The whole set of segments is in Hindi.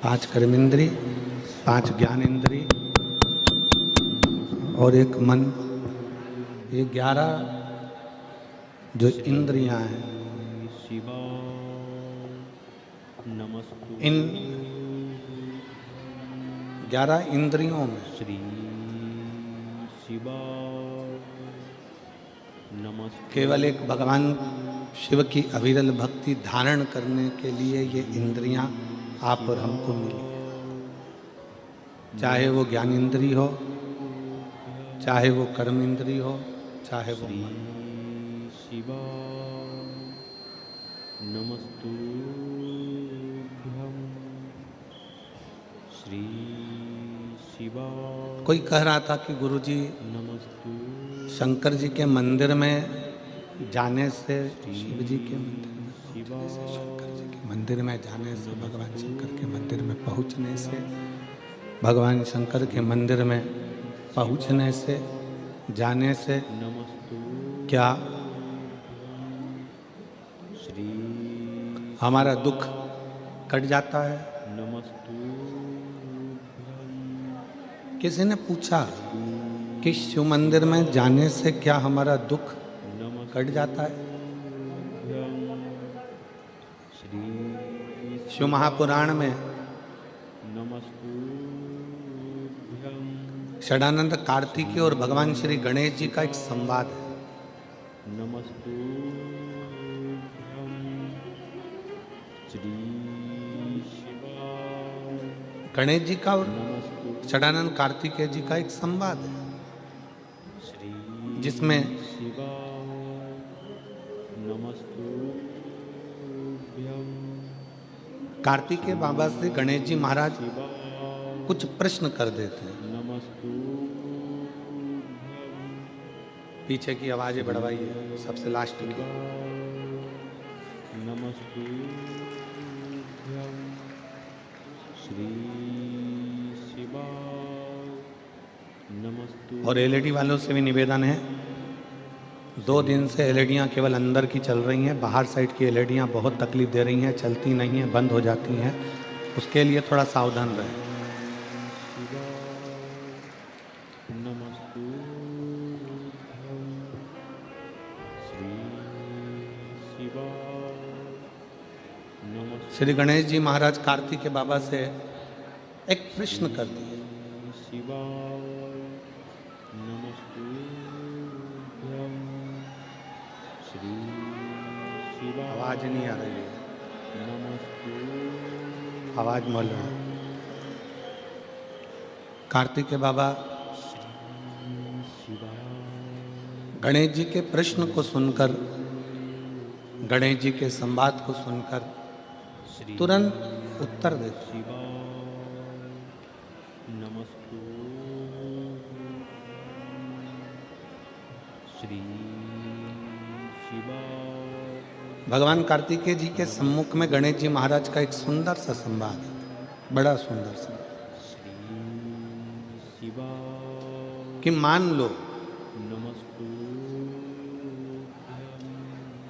5 कर्मेंद्री, 5 ज्ञानेंद्री और एक मन, ये 11 जो इंद्रियां हैं, इन 11 इंद्रियों में केवल एक भगवान शिव की अविरल भक्ति धारण करने के लिए ये इंद्रियां आप और हमको मिली है। चाहे वो ज्ञान इंद्री हो, चाहे वो कर्म इंद्री हो, चाहे वो मन। कोई कह रहा था कि गुरुजी शंकर जी के मंदिर में जाने से, शिव जी के मंदिर में पहुंचने से, शंकर जी के मंदिर में जाने से, भगवान शंकर के मंदिर में पहुंचने से, भगवान शंकर के मंदिर में पहुंचने से, जाने से क्या हमारा दुख कट जाता है? किसी ने पूछा कि शिव मंदिर में जाने से क्या हमारा दुख कट जाता है? शिव महापुराण में षडानंद कार्तिकेय और भगवान श्री गणेश जी का एक संवाद है। गणेश जी का और षडानंद कार्तिकेय जी का एक संवाद है, जिसमें कार्तिकेय बाबा से गणेश जी महाराज कुछ प्रश्न कर देते हैं। पीछे की आवाजें बढ़वाइए, सबसे लास्ट की। और एलईडी वालों से भी निवेदन है, 2 दिन से एलईडियाँ केवल अंदर की चल रही हैं, बाहर साइड की एलईडियाँ बहुत तकलीफ दे रही हैं, चलती नहीं हैं, बंद हो जाती हैं। उसके लिए थोड़ा सावधान रहें। श्री गणेश जी महाराज कार्तिकेय बाबा से एक प्रश्न कर दिए। आवाज नहीं आ रही है, आवाज मोल रहा है। कार्तिकेय बाबा गणेश जी के प्रश्न को सुनकर, गणेश जी के संवाद को सुनकर तुरंत उत्तर देते। भगवान कार्तिकेय जी के सम्मुख में गणेश जी महाराज का एक सुंदर सा संवाद है, बड़ा सुंदर सा, कि मान लो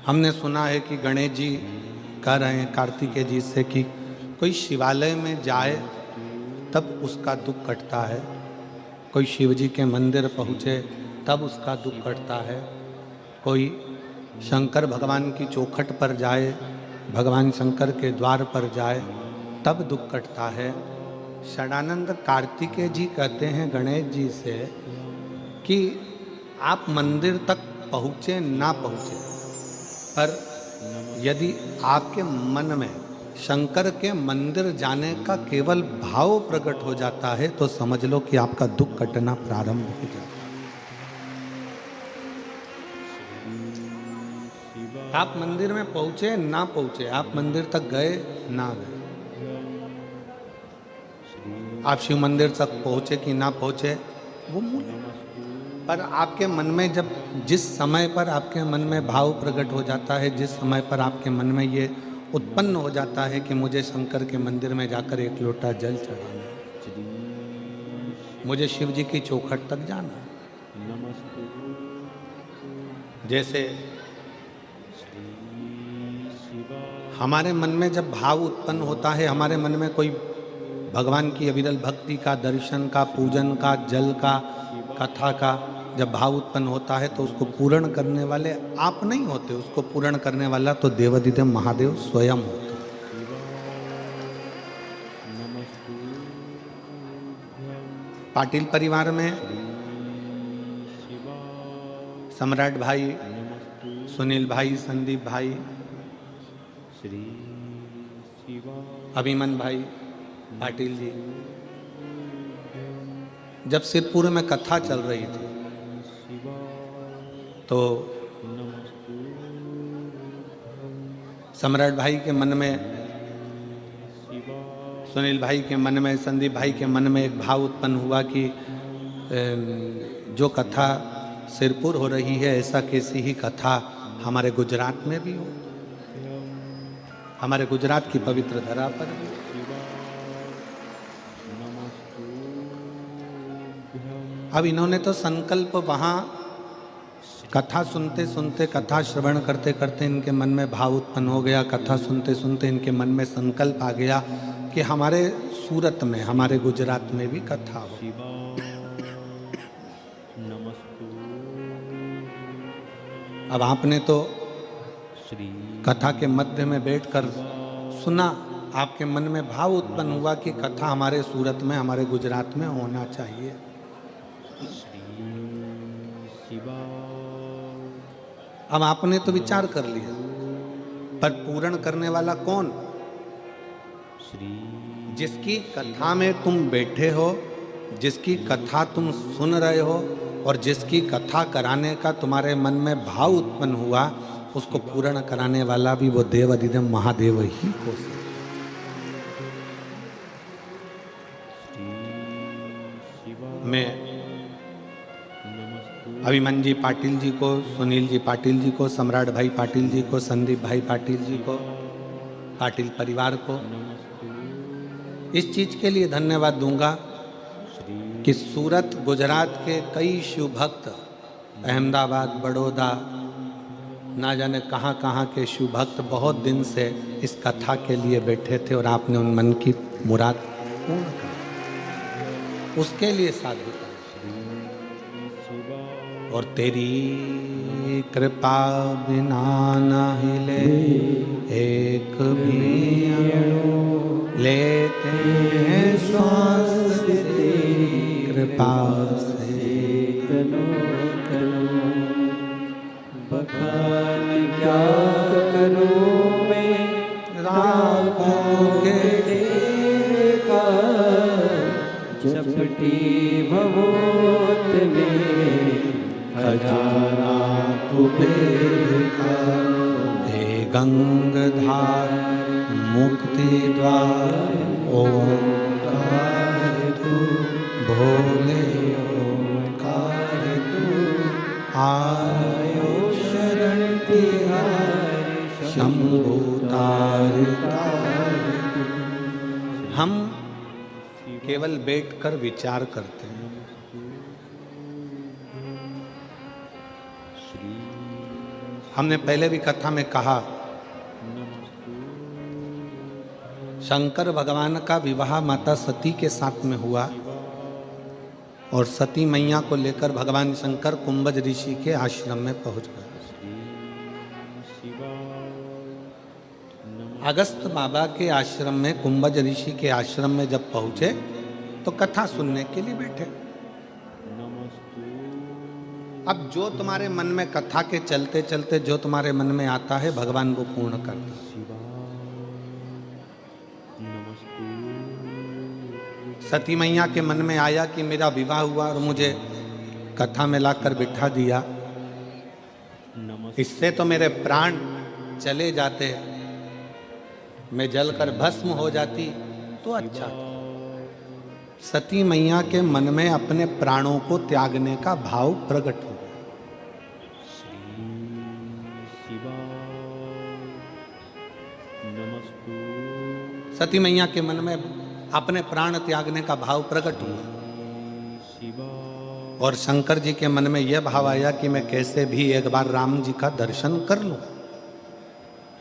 हमने सुना है कि गणेश जी कह रहे हैं कार्तिकेय जी से कि कोई शिवालय में जाए तब उसका दुख कटता है, कोई शिव जी के मंदिर पहुँचे तब उसका दुख कटता है, कोई शंकर भगवान की चौखट पर जाए, भगवान शंकर के द्वार पर जाए तब दुख कटता है। षडानंद कार्तिकेय जी कहते हैं गणेश जी से कि आप मंदिर तक पहुँचे ना पहुँचे, पर यदि आपके मन में शंकर के मंदिर जाने का केवल भाव प्रकट हो जाता है तो समझ लो कि आपका दुख कटना प्रारंभ हो जाता है। आप मंदिर में पहुंचे ना पहुंचे, आप मंदिर तक गए ना गए, आप शिव मंदिर तक पहुंचे कि ना पहुंचे, वो मूल है। पर आपके मन में जब, जिस समय पर आपके मन में भाव प्रकट हो जाता है, जिस समय पर आपके मन में ये उत्पन्न हो जाता है कि मुझे शंकर के मंदिर में जाकर एक लोटा जल चढ़ाना, मुझे शिव जी की चौखट तक जाना, जैसे हमारे मन में जब भाव उत्पन्न होता है, हमारे मन में कोई भगवान की अविरल भक्ति का, दर्शन का, पूजन का, जल का, कथा का जब भाव उत्पन्न होता है तो उसको पूर्ण करने वाले आप नहीं होते, उसको पूर्ण करने वाला तो देवाधिदेव महादेव स्वयं होते। पाटिल परिवार में सम्राट भाई, सुनील भाई, संदीप भाई, अभिमन भाई पाटिल जी, जब सिरपुर में कथा चल रही थी तो सम्राट भाई के मन में, सुनील भाई के मन में, संदीप भाई के मन में एक भाव उत्पन्न हुआ कि जो कथा सिरपुर हो रही है ऐसा कैसी ही कथा हमारे गुजरात में भी हो, हमारे गुजरात की पवित्र धरा पर भी। अब इन्होंने तो संकल्प वहाँ कथा सुनते सुनते, कथा श्रवण करते करते इनके मन में भाव उत्पन्न हो गया, कथा सुनते सुनते इनके मन में संकल्प आ गया कि हमारे सूरत में, हमारे गुजरात में भी कथा हो। अब आपने तो कथा के मध्य में बैठकर सुना, आपके मन में भाव उत्पन्न हुआ कि कथा हमारे सूरत में, हमारे गुजरात में होना चाहिए। अब आपने तो विचार कर लिया, पर पूर्ण करने वाला कौन? जिसकी कथा में तुम बैठे हो, जिसकी कथा तुम सुन रहे हो और जिसकी कथा कराने का तुम्हारे मन में भाव उत्पन्न हुआ, उसको पूर्ण कराने वाला भी वो देवाधिदेव महादेव ही हो सकता। मैं अभिमन जी पाटिल जी को, सुनील जी पाटिल जी को, सम्राट भाई पाटिल जी को, संदीप भाई पाटिल जी को, पाटिल परिवार को इस चीज के लिए धन्यवाद दूंगा कि सूरत, गुजरात के कई शिव भक्त, अहमदाबाद, बड़ौदा, ना जाने कहाँ कहाँ के शिव भक्त बहुत दिन से इस कथा के लिए बैठे थे और आपने उन मन की मुराद पूर्ण कर, उसके लिए साधु। और तेरी कृपा बिना न हिले एक भी लेते हैं श्वास, तेरी कृपा से बखान क्या करूं मैं राखोगे तेरे का, चपटी भवोत में खजाना कुबेर का। हे गंगधार मुक्ति द्वार ओंकार तू, भोले ओंकार तू, आयो शरण तिहारी शंभु तार तार। हम केवल बैठकर विचार करते हैं। हमने पहले भी कथा में कहा, शंकर भगवान का विवाह माता सती के साथ में हुआ और सती मैया को लेकर भगवान शंकर कुंभज ऋषि के आश्रम में पहुंच गए। अगस्त बाबा के आश्रम में, कुंभज ऋषि के आश्रम में जब पहुंचे तो कथा सुनने के लिए बैठे। अब जो तुम्हारे मन में कथा के चलते चलते जो तुम्हारे मन में आता है, भगवान वो पूर्ण करता है। सती मैया के मन में आया कि मेरा विवाह हुआ और मुझे कथा में लाकर बिठा दिया, इससे तो मेरे प्राण चले जाते, मैं जलकर भस्म हो जाती तो अच्छा था। सती मैया के मन में अपने प्राणों को त्यागने का भाव प्रकट हो। सती मैया के मन में अपने प्राण त्यागने का भाव प्रकट हुआ और शंकर जी के मन में यह भाव आया कि मैं कैसे भी एक बार राम जी का दर्शन कर लूं।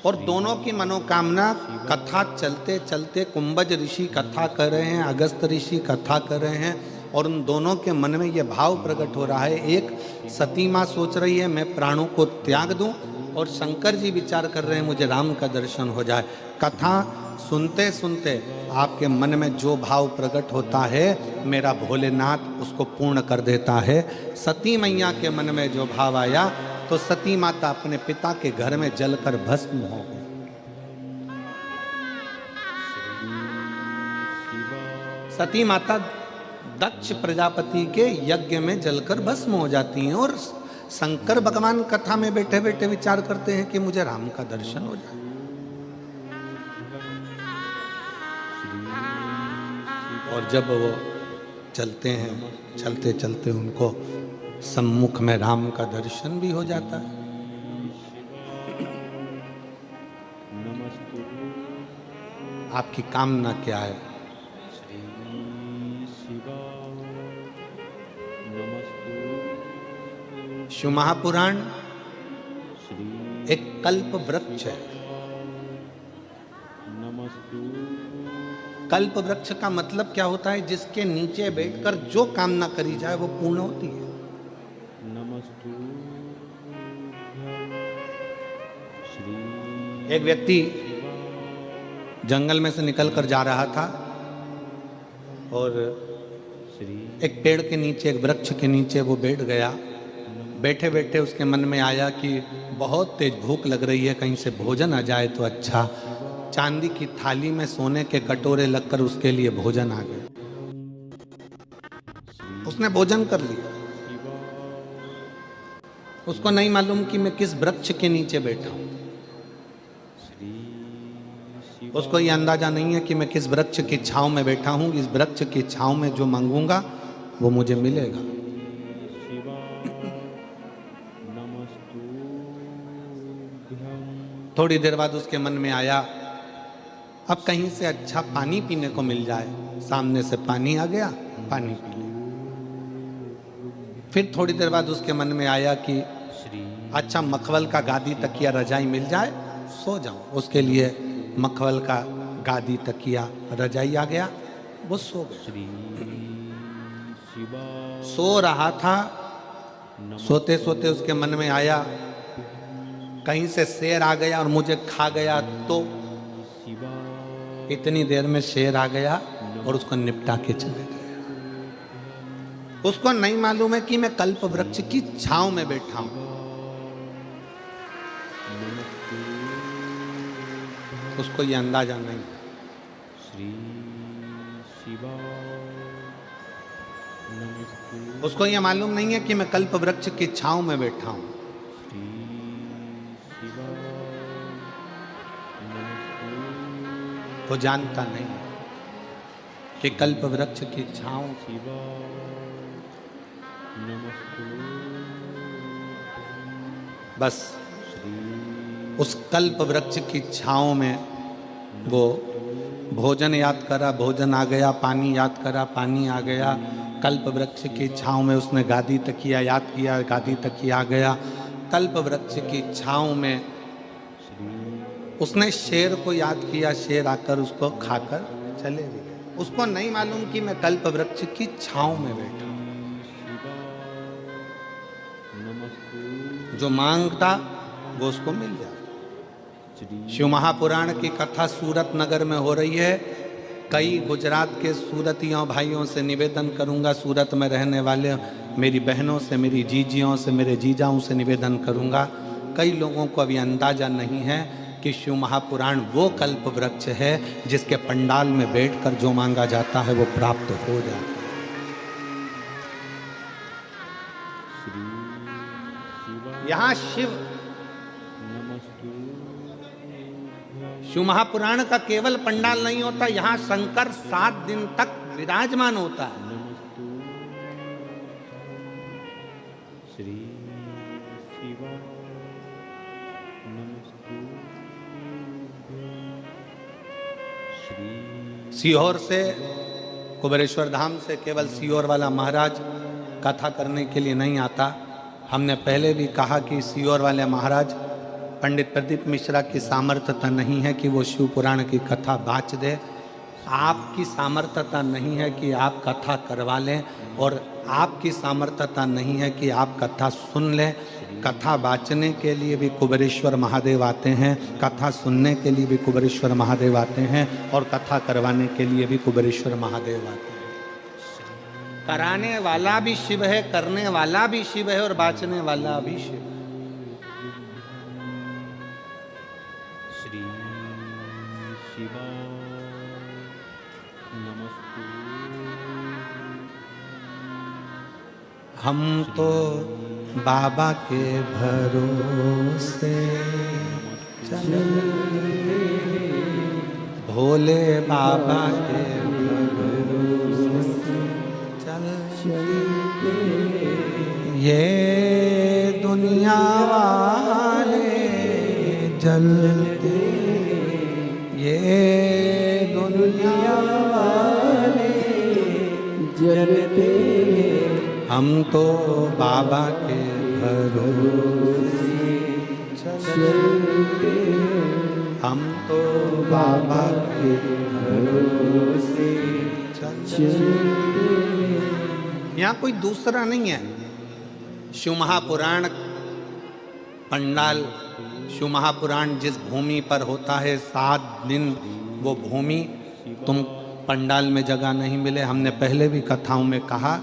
और दोनों की मनोकामना कथा चलते चलते कुंभज ऋषि कथा कर रहे हैं, अगस्त ऋषि कथा कर रहे हैं, और उन दोनों के मन में ये भाव प्रकट हो रहा है। एक सती माँ सोच रही है मैं प्राणों को त्याग दूं, और शंकर जी विचार कर रहे हैं मुझे राम का दर्शन हो जाए। कथा सुनते सुनते आपके मन में जो भाव प्रकट होता है, मेरा भोलेनाथ उसको पूर्ण कर देता है। सती मैया के मन में जो भाव आया, तो सती माता अपने पिता के घर में जलकर भस्म हो गई। सती माता दक्ष प्रजापति के यज्ञ में जलकर भस्म हो जाती हैं, और शंकर भगवान कथा में बैठे बैठे विचार करते हैं कि मुझे राम का दर्शन हो जाए। और जब वो चलते हैं, चलते चलते उनको सम्मुख में राम का दर्शन भी हो जाता है। आपकी कामना क्या है? शिव महापुराण एक कल्प वृक्ष है। कल्प वृक्ष का मतलब क्या होता है? जिसके नीचे बैठकर जो कामना करी जाए वो पूर्ण होती है। एक व्यक्ति जंगल में से निकलकर जा रहा था, और एक पेड़ के नीचे, एक वृक्ष के नीचे वो बैठ गया। बैठे बैठे उसके मन में आया कि बहुत तेज भूख लग रही है, कहीं से भोजन आ जाए तो अच्छा। चांदी की थाली में सोने के कटोरे लगकर उसके लिए भोजन आ गए। उसने भोजन कर लिया। उसको नहीं मालूम कि मैं किस वृक्ष के नीचे बैठा हूं। उसको ये अंदाजा नहीं है कि मैं किस वृक्ष की छांव में बैठा हूं। इस वृक्ष की छांव में जो मांगूंगा वो मुझे मिलेगा। थोड़ी देर बाद उसके मन में आया, अब कहीं से अच्छा पानी पीने को मिल जाए। सामने से पानी आ गया, पानी पी लिया। फिर थोड़ी देर बाद उसके मन में आया कि अच्छा मखमल का गादी तकिया रजाई मिल जाए, सो जाऊं। उसके लिए मखमल का गादी तकिया रजाई आ गया, वो सो गया। सो रहा था, सोते सोते उसके मन में आया कहीं से शेर आ गया और मुझे खा गया तो। इतनी देर में शेर आ गया और उसको निपटा के चले गए। उसको नहीं मालूम है कि मैं कल्प वृक्ष की छांव में बैठा हूं। उसको ये अंदाजा नहीं। उसको ये मालूम नहीं है कि मैं कल्प वृक्ष की छांव में बैठा हूं। वो जानता नहीं कि कल्प वृक्ष की छांव बस उस कल्प वृक्ष की छांव में वो भोजन याद करा, भोजन आ गया। पानी याद करा, पानी आ गया। कल्प वृक्ष की छांव में उसने गादी तकिया याद किया, गादी तकिया आ गया। कल्प वृक्ष की छांव में उसने शेर को याद किया, शेर आकर उसको खाकर चले भी गए। उसको नहीं मालूम कि मैं कल्प वृक्ष की छांव में बैठा हूं। जो मांगता वो उसको मिल जाए। शिव महापुराण की कथा सूरत नगर में हो रही है। कई गुजरात के सूरतियों भाइयों से निवेदन करूंगा, सूरत में रहने वाले मेरी बहनों से, मेरी जीजियों से, मेरे जीजाओं से निवेदन करूंगा। कई लोगों को अभी अंदाजा नहीं है कि शिव महापुराण वो कल्प वृक्ष है जिसके पंडाल में बैठकर जो मांगा जाता है वो प्राप्त हो जाता है। यहाँ शिव महापुराण का केवल पंडाल नहीं होता, यहाँ शंकर 7 दिन तक विराजमान होता है। सीहोर से, कुबेरेश्वर धाम से केवल सीहोर वाला महाराज कथा करने के लिए नहीं आता। हमने पहले भी कहा कि सीहोर वाले महाराज पंडित प्रदीप मिश्रा की सामर्थ्यता नहीं है कि वो शिव पुराण की कथा बाँच दे, आपकी सामर्थ्यता नहीं है कि आप कथा करवा लें, और आपकी सामर्थ्यता नहीं है कि आप कथा सुन लें। कथा बाँचने के लिए भी कुबेरेश्वर महादेव आते हैं, कथा सुनने के लिए भी कुबेरेश्वर महादेव आते हैं, और कथा करवाने के लिए भी कुबेरेश्वर महादेव आते हैं। कराने वाला भी शिव है, करने वाला भी शिव है, और बाँचने वाला भी शिव है। श्री शिवा नमस्तु। हम तो बाबा के भरोसे चलते, भोले बाबा के भरोसे चलते, ये दुनिया वाले जलते, ये दुनिया वाले जलते, हम तो बाबा के भरोसे चलते, हम तो बाबा के भरोसे चलते। यहाँ कोई दूसरा नहीं है। शिव महापुराण पंडाल, शिव महापुराण जिस भूमि पर होता है 7 दिन, वो भूमि तुम पंडाल में जगह नहीं मिले। हमने पहले भी कथाओं में कहा,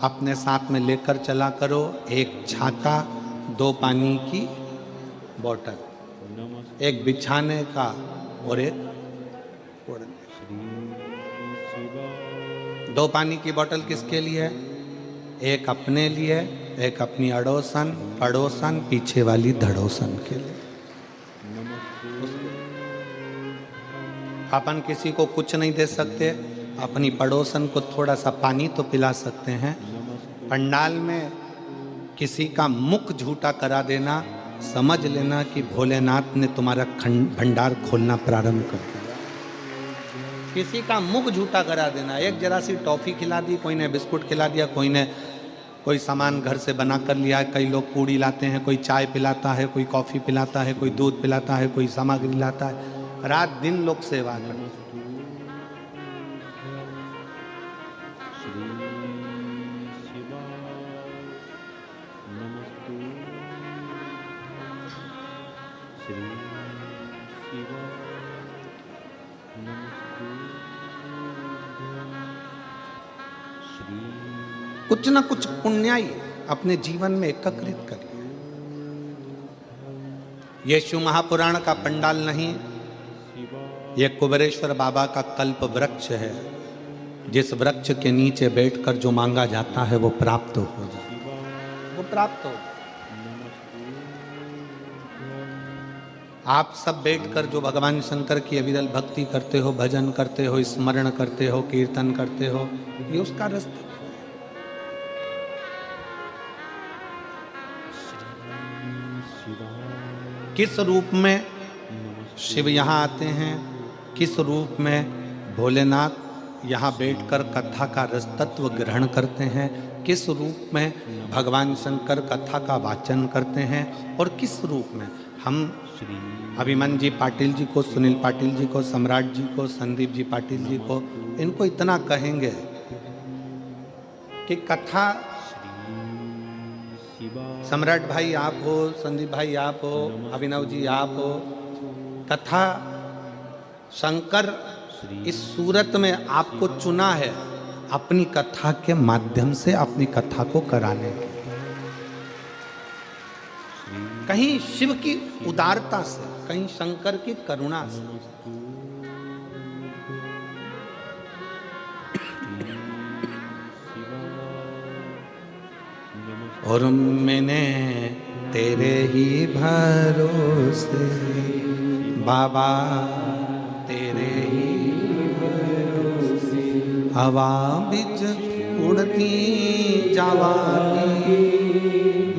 अपने साथ में लेकर चला करो 1 छाता, 2 पानी की बोतल, 1 बिछाने का और 1 ओढ़ने का। 2 पानी की बोतल किसके लिए है? 1 अपने लिए, 1 अपनी अड़ोसन पड़ोसन पीछे वाली धड़ोसन के लिए। अपन किसी को कुछ नहीं दे सकते, अपनी पड़ोसन को थोड़ा सा पानी तो पिला सकते हैं। पंडाल में किसी का मुख झूठा करा देना, समझ लेना कि भोलेनाथ ने तुम्हारा भंडार खोलना प्रारंभ कर दिया। किसी का मुख झूठा करा देना, एक जरा सी टॉफ़ी खिला दी, कोई ने बिस्कुट खिला दिया, कोई ने कोई सामान घर से बना कर लिया। कई लोग पूड़ी लाते हैं, कोई चाय पिलाता है, कोई कॉफ़ी पिलाता है, कोई दूध पिलाता है, कोई सामग्री लाता है। रात दिन लोग सेवा करते हैं। कुछ ना कुछ पुण्याई अपने जीवन में एकत्रित करिए। ये शिव महापुराण का पंडाल नहीं, ये कुबेरेश्वर बाबा का कल्प वृक्ष है, जिस वृक्ष के नीचे बैठकर जो मांगा जाता है वो प्राप्त हो जाता है, वो प्राप्त हो। आप सब बैठकर जो भगवान शंकर की अविरल भक्ति करते हो, भजन करते हो, स्मरण करते हो, कीर्तन करते हो, ये उसका रास्ता। किस रूप में शिव यहाँ आते हैं, किस रूप में भोलेनाथ यहाँ बैठकर कथा का रस तत्व ग्रहण करते हैं, किस रूप में भगवान शंकर कथा का वाचन करते हैं, और किस रूप में हम अभिमन्यु जी पाटिल जी को, सुनील पाटिल जी को, सम्राट जी को, संदीप जी पाटिल जी को, इनको इतना कहेंगे कि कथा, सम्राट भाई आप हो, संदीप भाई आप हो, अभिनव जी आप हो, कथा शंकर इस सूरत में आपको चुना है अपनी कथा के माध्यम से अपनी कथा को कराने के। कहीं शिव की उदारता से, कहीं शंकर की करुणा से। और मैंने तेरे ही भरोसे बाबा, तेरे ही भरोसे हवा बिच उड़ती जवानी,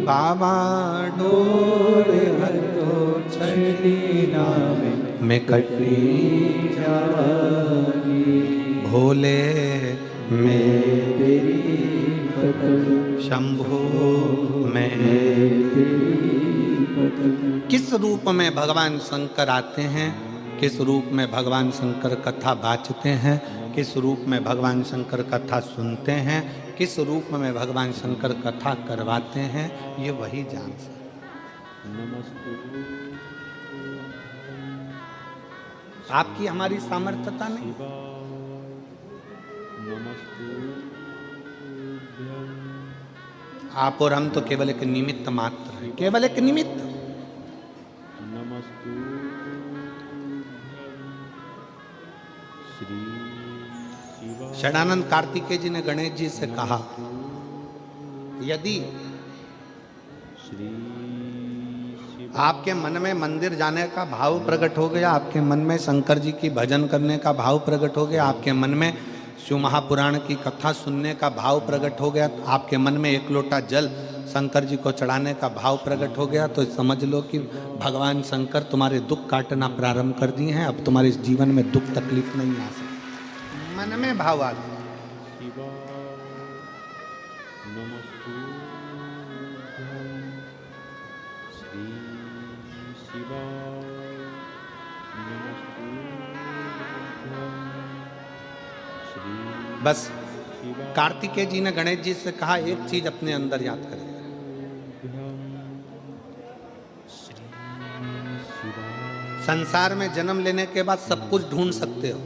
बाबा डोर हतो छड़ी नामे में कटी जवानी, भोले मैं तेरी शंभो मैं तेरी किस रूप में भगवान शंकर आते हैं, किस रूप में भगवान शंकर कथा बाँचते हैं, किस रूप में भगवान शंकर कथा सुनते हैं, किस रूप में भगवान शंकर कथा करवाते हैं, ये वही जान सकते। आपकी हमारी सामर्थ्यता नहीं। आप और हम तो केवल एक निमित्त मात्र हैं, केवल एक निमित्त। षडानंद कार्तिकेय जी ने गणेश जी से कहा, यदि आपके मन में मंदिर जाने का भाव प्रकट हो गया, आपके मन में शंकर जी की भजन करने का भाव प्रकट हो गया, आपके मन में शिव महापुराण की कथा सुनने का भाव प्रकट हो गया, आपके मन में एक लोटा जल शंकर जी को चढ़ाने का भाव प्रकट हो गया, तो समझ लो कि भगवान शंकर तुम्हारे दुख काटना प्रारंभ कर दिए हैं। अब तुम्हारे इस जीवन में दुख तकलीफ नहीं आ सकती। मन में भाव आ गया। बस कार्तिकेय जी ने गणेश जी से कहा, एक चीज अपने अंदर याद करें, संसार में जन्म लेने के बाद सब कुछ ढूंढ सकते हो,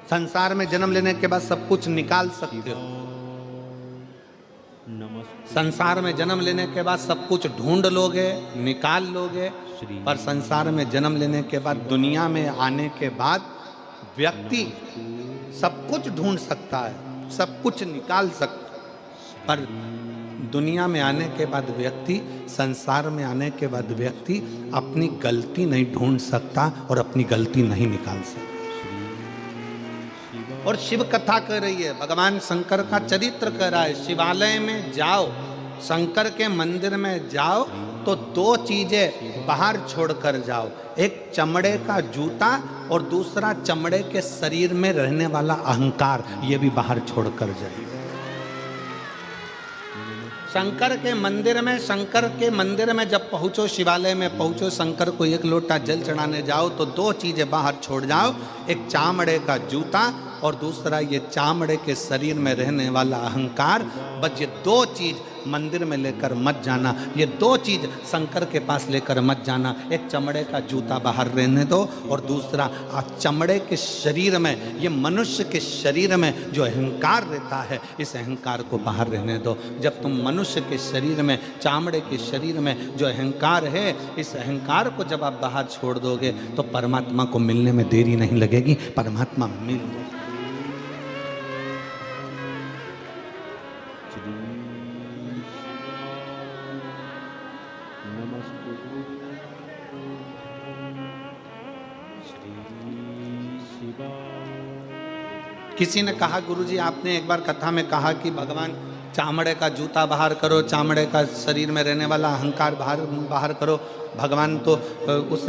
संसार में जन्म लेने के बाद सब कुछ निकाल सकते हो, संसार में जन्म लेने के बाद सब कुछ ढूंढ लोगे, निकाल लोगे, पर संसार में जन्म लेने के बाद, दुनिया में आने के बाद व्यक्ति सब कुछ ढूंढ सकता है, सब कुछ निकाल सकता है, पर दुनिया में आने के बाद व्यक्ति, संसार में आने के बाद व्यक्ति अपनी गलती नहीं ढूंढ सकता और अपनी गलती नहीं निकाल सकता। और शिव कथा कर रही है, भगवान शंकर का चरित्र कर रहा है। शिवालय में जाओ, शंकर के मंदिर में जाओ तो दो चीजें बाहर छोड़कर जाओ, एक चमड़े का जूता और दूसरा चमड़े के शरीर में रहने वाला अहंकार, ये भी बाहर छोड़कर जाइए। शंकर के मंदिर में जब पहुंचो, शिवालय में पहुंचो, शंकर को एक लोटा जल चढ़ाने जाओ तो दो चीजें बाहर छोड़ जाओ, एक चामड़े का जूता और दूसरा ये चामड़े के शरीर में रहने वाला अहंकार। बस ये दो चीज मंदिर में लेकर मत जाना, ये दो चीज शंकर के पास लेकर मत जाना। एक चमड़े का जूता बाहर रहने दो और दूसरा चमड़े के शरीर में, ये मनुष्य के शरीर में जो अहंकार रहता है, इस अहंकार को बाहर रहने दो। जब तुम मनुष्य के शरीर में, चामड़े के शरीर में जो अहंकार है, इस अहंकार को जब आप बाहर छोड़ दोगे तो परमात्मा को मिलने में देरी नहीं लगेगी, परमात्मा मिल जाएगा। किसी ने कहा, गुरुजी आपने एक बार कथा में कहा कि भगवान चामड़े का जूता बाहर करो, चामड़े का शरीर में रहने वाला अहंकार बाहर करो। भगवान तो उस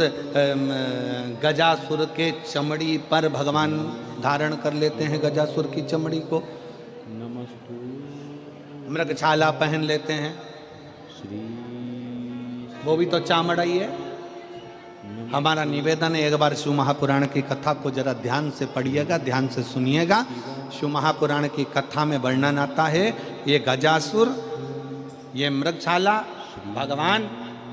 गजासुर के चमड़ी पर भगवान धारण कर लेते हैं, गजासुर की चमड़ी को मृगछाला पहन लेते हैं, वो भी तो चामड़ा ही है। हमारा निवेदन है, एक बार शिव महापुराण की कथा को जरा ध्यान से पढ़िएगा, ध्यान से सुनिएगा। शिव महापुराण की कथा में वर्णन आता है, ये गजासुर, ये मृगछाला भगवान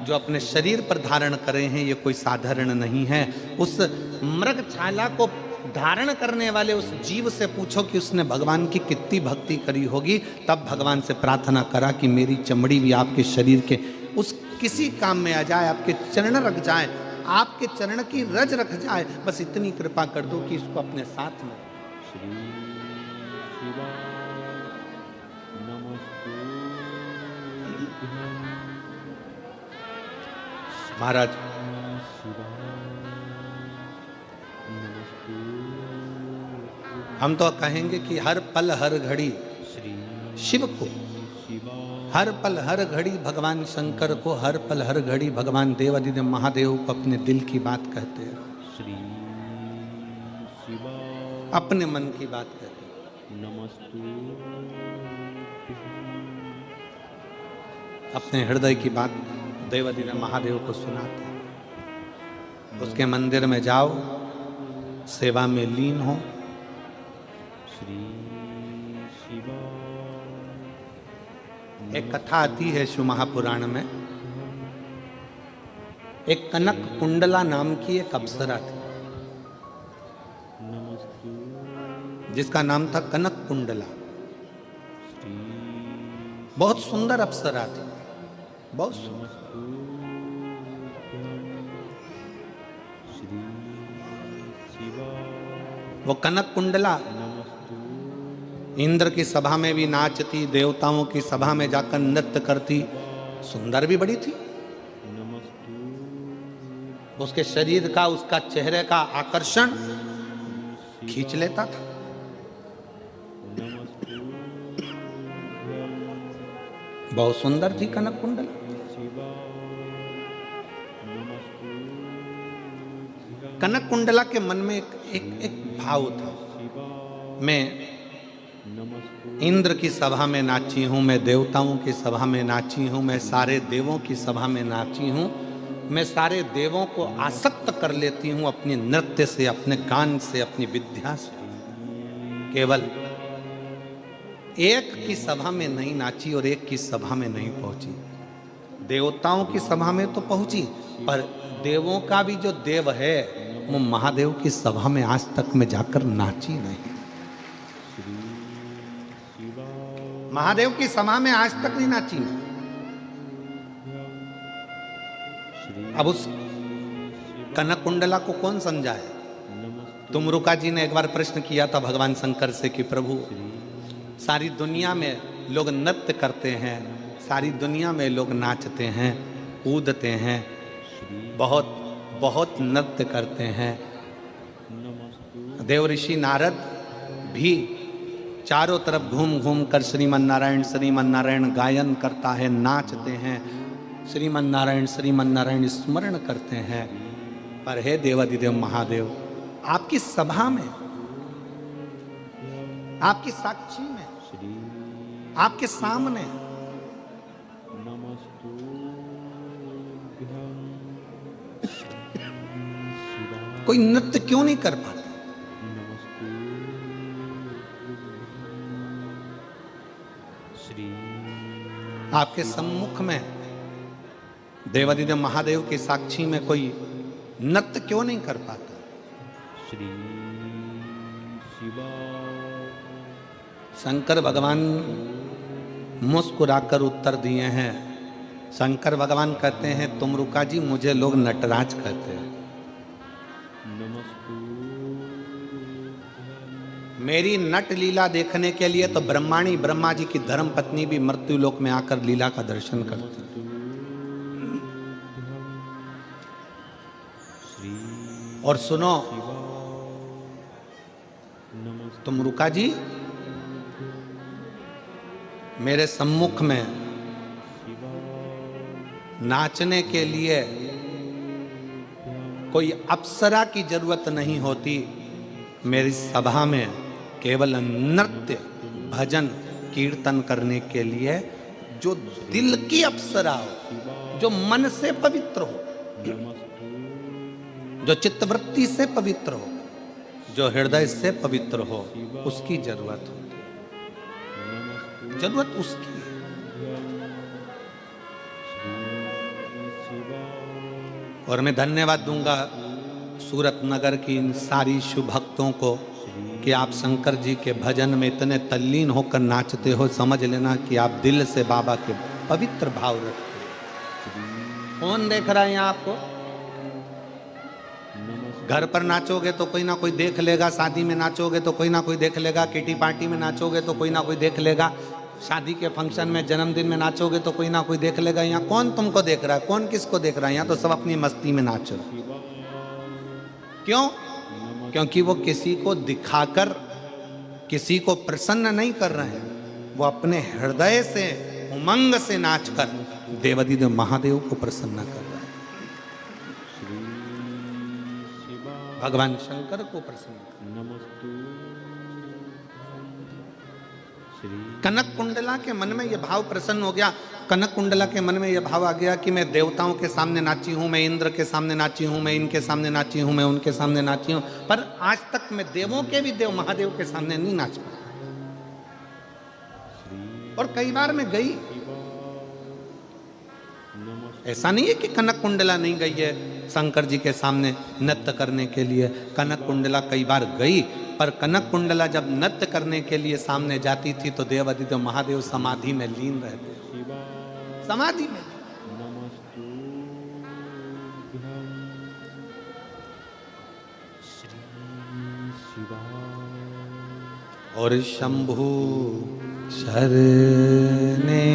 जो अपने शरीर पर धारण करे हैं, ये कोई साधारण नहीं है। उस मृगछाला को धारण करने वाले उस जीव से पूछो कि उसने भगवान की कितनी भक्ति करी होगी, तब भगवान से प्रार्थना करा कि मेरी चमड़ी भी आपके शरीर के उस किसी काम में आ जाए, आपके चरण रख जाए, आपके चरण की रज रख जाए, बस इतनी कृपा कर दो कि इसको अपने साथ में। महाराज हम तो कहेंगे कि हर पल हर घड़ी शिव को, हर पल हर घड़ी भगवान शंकर को, हर पल हर घड़ी भगवान देवादिदेव महादेव को अपने दिल की बात कहते रहो, अपने मन की बात कहते। अपने हृदय की बात देवाधिदेव महादेव को सुनाते हैं। उसके मंदिर में जाओ, सेवा में लीन हो। श्री शिवा एक कथा आती है शिव महापुराण में। एक कनक कुंडला नाम की एक अप्सरा थी, नमस्तु जिसका नाम था कनक कुंडला। श्री बहुत सुंदर अप्सरा थी, बहुत सुंदर। श्री शिवा वो कनक कुंडला नमस्तु इंद्र की सभा में भी नाचती, देवताओं की सभा में जाकर नृत्य करती, सुंदर भी बड़ी थी। नमस्तु उसके शरीर का, उसका चेहरे का आकर्षण खींच लेता था। नमस्तु बहुत सुंदर थी कनक कुंडला। शिवा नमस्तु कनक कुंडला के मन में एक भाव था, शिवा मैं नमस्तु इंद्र की सभा में नाची हूँ, मैं देवताओं की सभा में नाची हूँ, मैं सारे देवों की सभा में नाची हूँ, मैं सारे देवों को आसक्त कर लेती हूँ अपने नृत्य से, अपने गान से, अपनी विद्या से। केवल एक की सभा में नहीं नाची और एक की सभा में नहीं पहुंची। देवताओं की सभा में तो पहुंची, पर देवों का भी जो देव है वो महादेव की सभा में आज तक में जाकर नाची नहीं। श्री शिवा महादेव की सभा में आज तक नहीं नाची मैं। श्री अब उस कनक कुंडला को कौन समझाए? नमस्तु तुमरुका जी ने एक बार प्रश्न किया था भगवान शंकर से कि प्रभु, सारी दुनिया में लोग नृत्य करते हैं, सारी दुनिया में लोग नाचते हैं, कूदते हैं, बहुत बहुत नृत्य करते हैं। नमस्तु देव ऋषि नारद भी चारों तरफ घूम घूम कर श्रीमन नारायण गायन करता है, नाचते हैं, श्रीमन नारायण स्मरण करते हैं। पर हे देवाधिदेव महादेव, आपकी सभा में, आपकी साक्षी में, श्री आपके सामने नमस्तु शिवा कोई नृत्य क्यों नहीं कर पाता? नमस्तु श्री आपके सम्मुख में देवाधिदेव महादेव की साक्षी में कोई नृत्य क्यों नहीं कर पाता? श्री शिवा शंकर भगवान मुस्कुराकर उत्तर दिए हैं। शंकर भगवान कहते हैं, तुमरुका जी मुझे लोग नटराज कहते हैं। नमस्तु मेरी नट लीला देखने के लिए तो ब्रह्माणी ब्रह्मा जी की धर्म पत्नी भी मृत्यु लोक में आकर लीला का दर्शन करती है। श्री और सुनो शिवा नमस्तु तुमरुका जी, मेरे सम्मुख में शिवा नाचने के लिए कोई अप्सरा की जरूरत नहीं होती। मेरी सभा में केवल नृत्य, भजन, कीर्तन करने के लिए जो दिल की अप्सरा हो, जो मन से पवित्र हो, जो चित्तवृत्ति से पवित्र हो, जो हृदय से पवित्र हो, उसकी जरूरत होती है। जरूरत उसकी है। और मैं धन्यवाद दूंगा सूरत नगर की इन सारी शुभ भक्तों को कि आप शंकर जी के भजन में इतने तल्लीन होकर नाचते हो। समझ लेना कि आप दिल से बाबा के पवित्र भाव रखते हो। कौन देख रहा है यहाँ आपको? घर पर नाचोगे तो कोई ना कोई देख लेगा, शादी में नाचोगे तो कोई ना कोई देख लेगा, किटी पार्टी में नाचोगे तो कोई ना कोई देख लेगा, शादी के फंक्शन में, जन्मदिन में नाचोगे तो कोई ना कोई देख लेगा। यहाँ कौन तुमको देख रहा है? कौन किसको देख रहा है? यहाँ तो सब अपनी मस्ती में नाच रहे। क्यों? क्योंकि वो किसी को दिखाकर किसी को प्रसन्न नहीं कर रहे हैं, वो अपने हृदय से, उमंग से नाचकर देवाधिदेव महादेव को प्रसन्न कर रहे हैं, भगवान शंकर को प्रसन्न कर। नमस्तु कनक कुंडला के मन में यह भाव प्रसन्न हो गया। कनक कुंडला के मन में यह भाव आ गया कि मैं देवताओं के सामने नाची हूं, मैं इंद्र के सामने नाची हूं, मैं इनके सामने नाची हूं, मैं उनके सामने नाची हूं, पर आज तक मैं देवों के भी देव महादेव के सामने नहीं नाच पाया। और कई बार मैं गई, ऐसा नहीं है कि कनक कुंडला नहीं गई है शंकर जी के सामने नृत्य करने के लिए। कनक कुंडला कई बार गई, पर कनक कुंडला जब नृत्य करने के लिए सामने जाती थी तो देवादिदेव महादेव समाधि में लीन रहते, समाधि में। और शंभु शरणे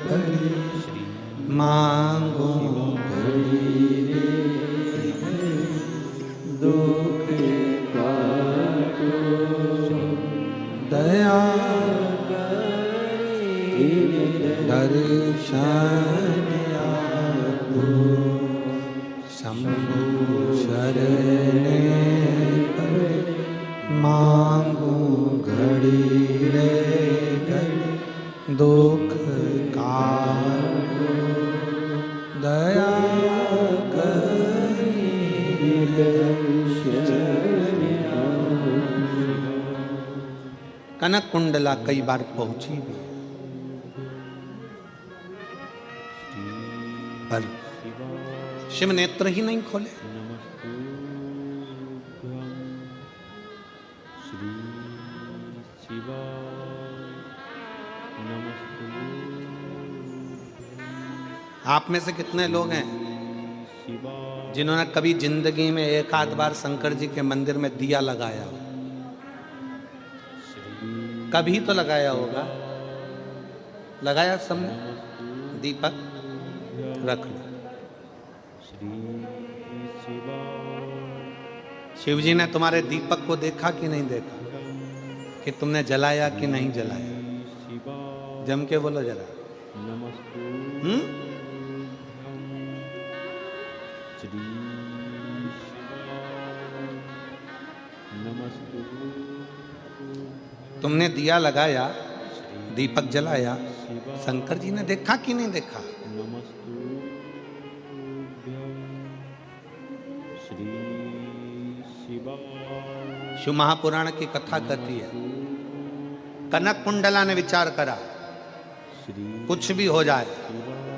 पड़ी मांगो दुख काटो दया दर्शन आपो शंभु शरणे पड़ी मांगो घड़ी रे घड़ी दुख काटो दया कनक कुंडला कई बार पहुंची भी, पर शिव नेत्र ही नहीं खोले। आप में से कितने लोग हैं जिन्होंने कभी जिंदगी में एक आध बार शंकर जी के मंदिर में दिया लगाया हो? कभी तो लगाया होगा, लगाया सबने? दीपक रख लो। शिव जी ने तुम्हारे दीपक को देखा कि नहीं देखा, कि तुमने जलाया कि नहीं जलाया? जम के बोलो जरा। तुमने दिया लगाया, दीपक जलाया, शंकर जी ने देखा कि नहीं देखा? शिव महापुराण की कथा कहती है, कनक कुंडला ने विचार करा, कुछ भी हो जाए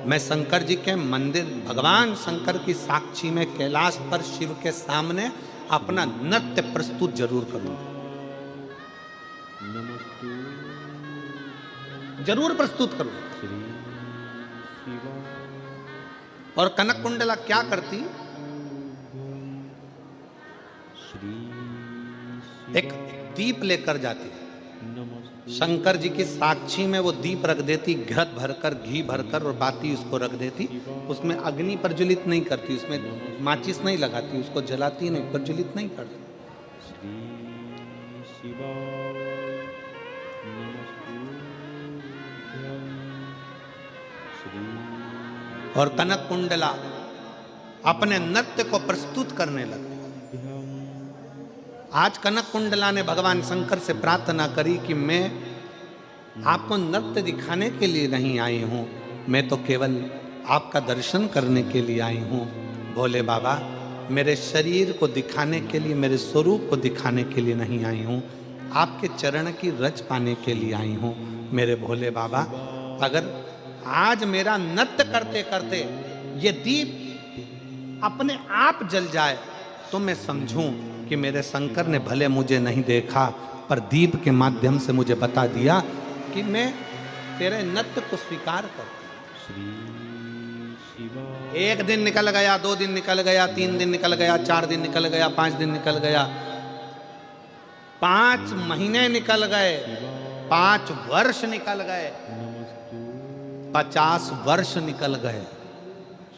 मैं शंकर जी के मंदिर, भगवान शंकर की साक्षी में कैलाश पर शिव के सामने अपना नृत्य प्रस्तुत जरूर करूंगा, जरूर प्रस्तुत करूंगा। और कनक कुंडला क्या करती? एक दीप लेकर जाती, शंकर जी की साक्षी में वो दीप रख देती, घृत भरकर, घी भरकर और बाती उसको रख देती। उसमें अग्नि प्रज्वलित नहीं करती, उसमें माचिस नहीं लगाती, उसको जलाती नहीं, प्रज्वलित नहीं करती। और कनक कुंडला अपने नृत्य को प्रस्तुत करने लगती। आज कनक कुंडला ने भगवान शंकर से प्रार्थना करी कि मैं आपको नृत्य दिखाने के लिए नहीं आई हूं, मैं तो केवल आपका दर्शन करने के लिए आई हूं। भोले बाबा, मेरे शरीर को दिखाने के लिए, मेरे स्वरूप को दिखाने के लिए नहीं आई हूं, आपके चरण की रज पाने के लिए आई हूं। मेरे भोले बाबा, अगर आज मेरा नृत्य करते करते ये दीप अपने आप जल जाए तो मैं समझूं कि मेरे शंकर ने भले मुझे नहीं देखा, पर दीप के माध्यम से मुझे बता दिया कि मैं तेरे नृत्य को स्वीकार करता हूं। एक दिन निकल गया, 2 दिन निकल गया, 3 दिन निकल गया, 4 दिन निकल गया, 5 दिन निकल गया, 5 महीने निकल गए, 5 वर्ष निकल गए, 50 वर्ष निकल गए,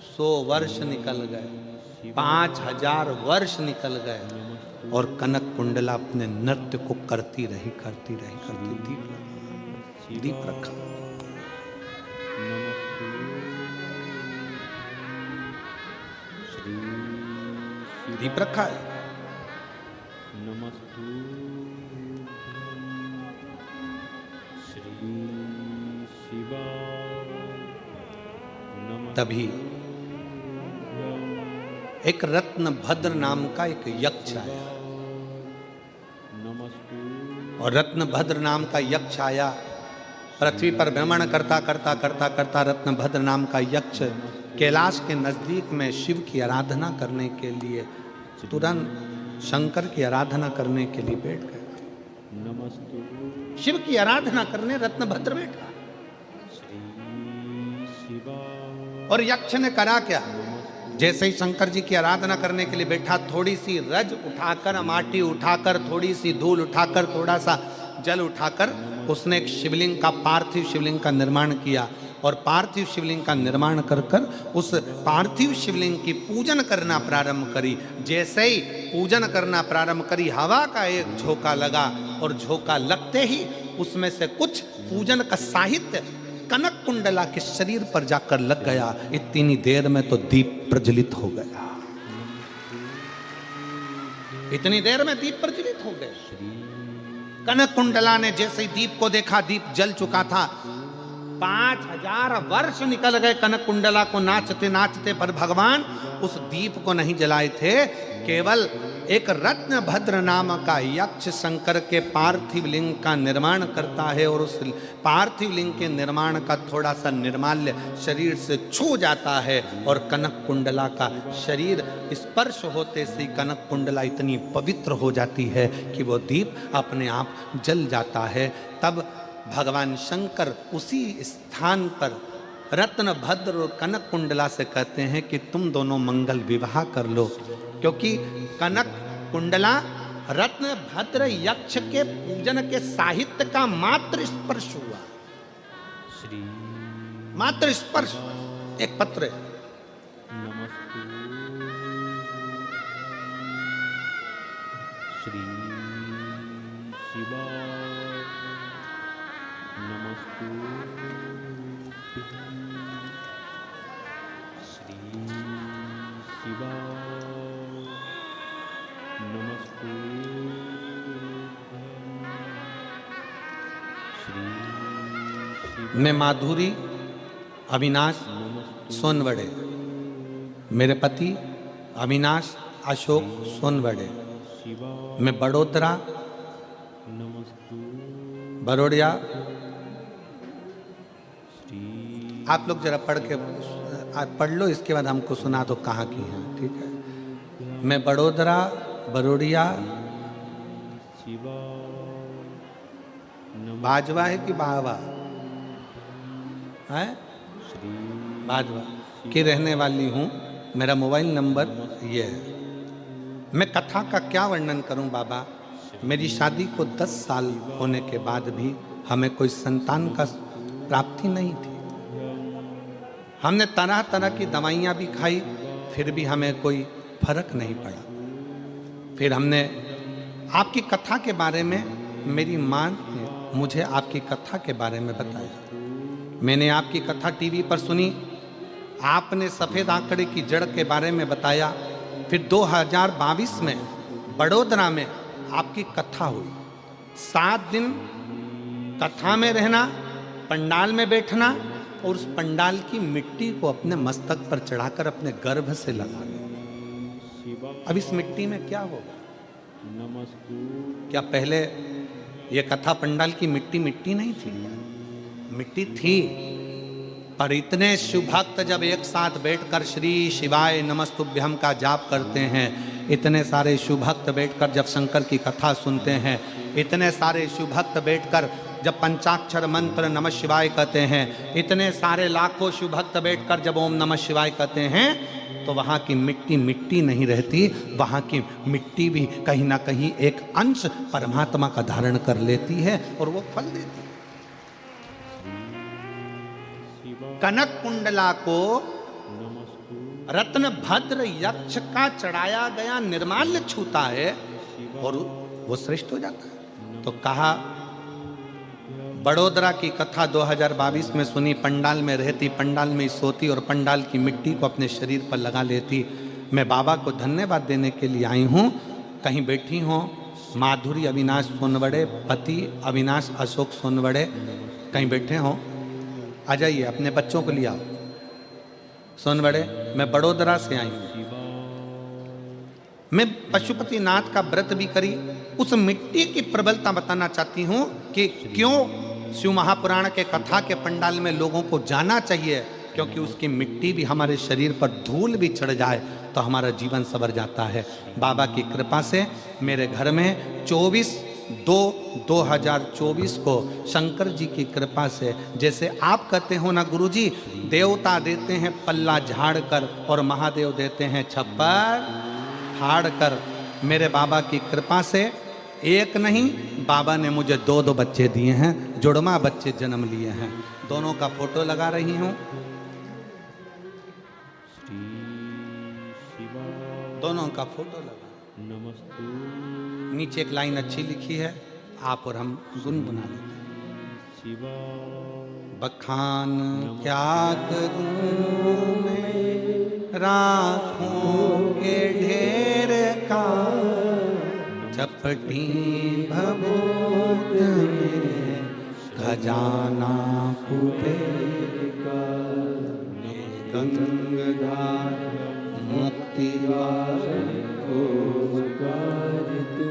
100 वर्ष निकल गए, 5000 वर्ष निकल गए, और कनक कुंडला अपने नृत्य को करती रही, करती रही, करती। दीप रखा, दीप रखा है। श्री शिवाय नमः। तभी एक रत्न भद्र नाम का एक यक्ष आया, नमस्तु और रत्न भद्र नाम का यक्ष आया, पृथ्वी पर भ्रमण करता करता करता करता रत्न भद्र नाम का यक्ष कैलाश के नजदीक में शिव की आराधना करने के लिए तुरंत शंकर की आराधना करने के लिए बैठ गया। नमस्तु शिव की आराधना करने रत्न भद्र बैठा, श्री शिवाय और यक्ष ने करा क्या, जैसे ही शंकर जी की आराधना करने के लिए बैठा, थोड़ी सी रज उठाकर, माटी उठाकर, थोड़ी सी धूल उठाकर, थोड़ा सा जल उठाकर उसने एक शिवलिंग का, पार्थिव शिवलिंग का निर्माण किया, और पार्थिव शिवलिंग का निर्माण कर कर उस पार्थिव शिवलिंग की पूजन करना प्रारंभ करी। जैसे ही पूजन करना प्रारंभ करी, हवा का एक झोंका लगा, और झोंका लगते ही उसमें से कुछ पूजन का साहित्य कनक कुंडला के शरीर पर जाकर लग गया। इतनी देर में तो दीप प्रज्वलित हो गया, इतनी देर में दीप प्रज्वलित हो गए। कनक कुंडला ने जैसे ही दीप को देखा, दीप जल चुका था। 5000 वर्ष निकल गए कनक कुंडला को नाचते नाचते, पर भगवान उस दीप को नहीं जलाए थे। केवल एक रत्न भद्र नाम का यक्ष शंकर के पार्थिव लिंग का निर्माण करता है, और उस पार्थिव लिंग के निर्माण का थोड़ा सा निर्माल्य शरीर से छू जाता है, और कनक कुंडला का शरीर स्पर्श होते से कनक कुंडला इतनी पवित्र हो जाती है कि वो दीप अपने आप जल जाता है। तब भगवान शंकर उसी स्थान पर रत्न भद्र और कनक कुंडला से कहते हैं कि तुम दोनों मंगल विवाह कर लो, क्योंकि कनक कुंडला रत्न भद्र यक्ष के पूजन के साहित्य का मात्र स्पर्श हुआ, श्री मात्र स्पर्श। एक पत्र है, नमस्तु श्री शिवाय नमस्तु श्री शिवाय नमस्तु श्री शिवाय मैं माधुरी अविनाश सोनवड़े, मेरे पति अविनाश अशोक सोनवड़े, शिवाय मैं बड़ोदरा नमस्तु बरोड़िया। श्री आप लोग जरा पढ़ के आप पढ़ लो, इसके बाद हमको सुना दो कहाँ की है, ठीक है। मैं बड़ोदरा बरोड़िया। शिवाय नमः बाजवा है कि बावा है? श्री बाजवा की रहने वाली हूँ। मेरा मोबाइल नंबर ये है। मैं कथा का क्या वर्णन करूं बाबा। मेरी शादी को 10 साल होने के बाद भी हमें कोई संतान का प्राप्ति नहीं थी। हमने तरह तरह की दवाइयाँ भी खाई, फिर भी हमें कोई फर्क नहीं पड़ा। फिर हमने आपकी कथा के बारे में, मेरी माँ ने मुझे आपकी कथा के बारे में बताया। मैंने आपकी कथा टीवी पर सुनी, आपने सफ़ेद आंकड़े की जड़ के बारे में बताया। फिर 2022 में बड़ोदरा में आपकी कथा हुई। 7 दिन कथा में रहना, पंडाल में बैठना, और उस पंडाल की मिट्टी को अपने मस्तक पर चढ़ाकर अपने गर्भ से लगाना। अब इस मिट्टी में क्या होगा? नमस्तु क्या पहले ये कथा पंडाल की मिट्टी मिट्टी नहीं थी? मिट्टी थी, पर इतने शिव भक्त जब एक साथ बैठकर श्री शिवाय नमस्तुभ्यम का जाप करते हैं, इतने सारे शिव भक्त बैठकर जब शंकर की कथा सुनते हैं, इतने सारे शिव भक्त बैठकर जब पंचाक्षर मंत्र नमः शिवाय कहते हैं, इतने सारे लाखों शिव भक्त बैठकर जब ओम नमः शिवाय कहते हैं, तो वहाँ की मिट्टी मिट्टी नहीं रहती। वहाँ की मिट्टी भी कहीं ना कहीं एक अंश परमात्मा का धारण कर लेती है और वो फल देती है। कनक कुंडला को रत्न भद्र यक्ष का चढ़ाया गया निर्माल्य छूता है और वो श्रेष्ठ हो जाता है। तो कहा, बड़ोदरा की कथा 2022 में सुनी, पंडाल में रहती, पंडाल में सोती और पंडाल की मिट्टी को अपने शरीर पर लगा लेती। मैं बाबा को धन्यवाद देने के लिए आई हूँ। कहीं बैठी हो माधुरी अविनाश सोनवड़े, पति अविनाश अशोक सोनवड़े कहीं बैठे हों, आ जाइए, अपने बच्चों को लिया। सोनवड़े, मैं बड़ोदरा से आई हूँ। मैं पशुपतिनाथ का व्रत भी करी, उस मिट्टी की प्रबलता बताना चाहती हूँ कि क्यों शिव महापुराण के कथा के पंडाल में लोगों को जाना चाहिए, क्योंकि उसकी मिट्टी भी हमारे शरीर पर धूल भी चढ़ जाए तो हमारा जीवन संवर जाता है। बाबा की कृपा से मेरे घर में 24/2/2024 को शंकर जी की कृपा से, जैसे आप कहते हो ना गुरुजी, देवता देते हैं पल्ला झाड़ कर और महादेव देते हैं छप्पर फाड़ कर, मेरे बाबा की कृपा से एक नहीं, बाबा ने मुझे 2 बच्चे दिए हैं, जुड़वा बच्चे जन्म लिए हैं। दोनों का फोटो लगा रही हूँ, दोनों का फोटो लगा। नमस्तु नीचे एक लाइन अच्छी लिखी है, आप और हम गुनगुना लेते हैं। शिवा बखान क्या करूं मैं राखों के ढेर का, चपटी भभूत में खजाना कुबेर का, गंगाधार मुक्ति द्वार ओंकार तू,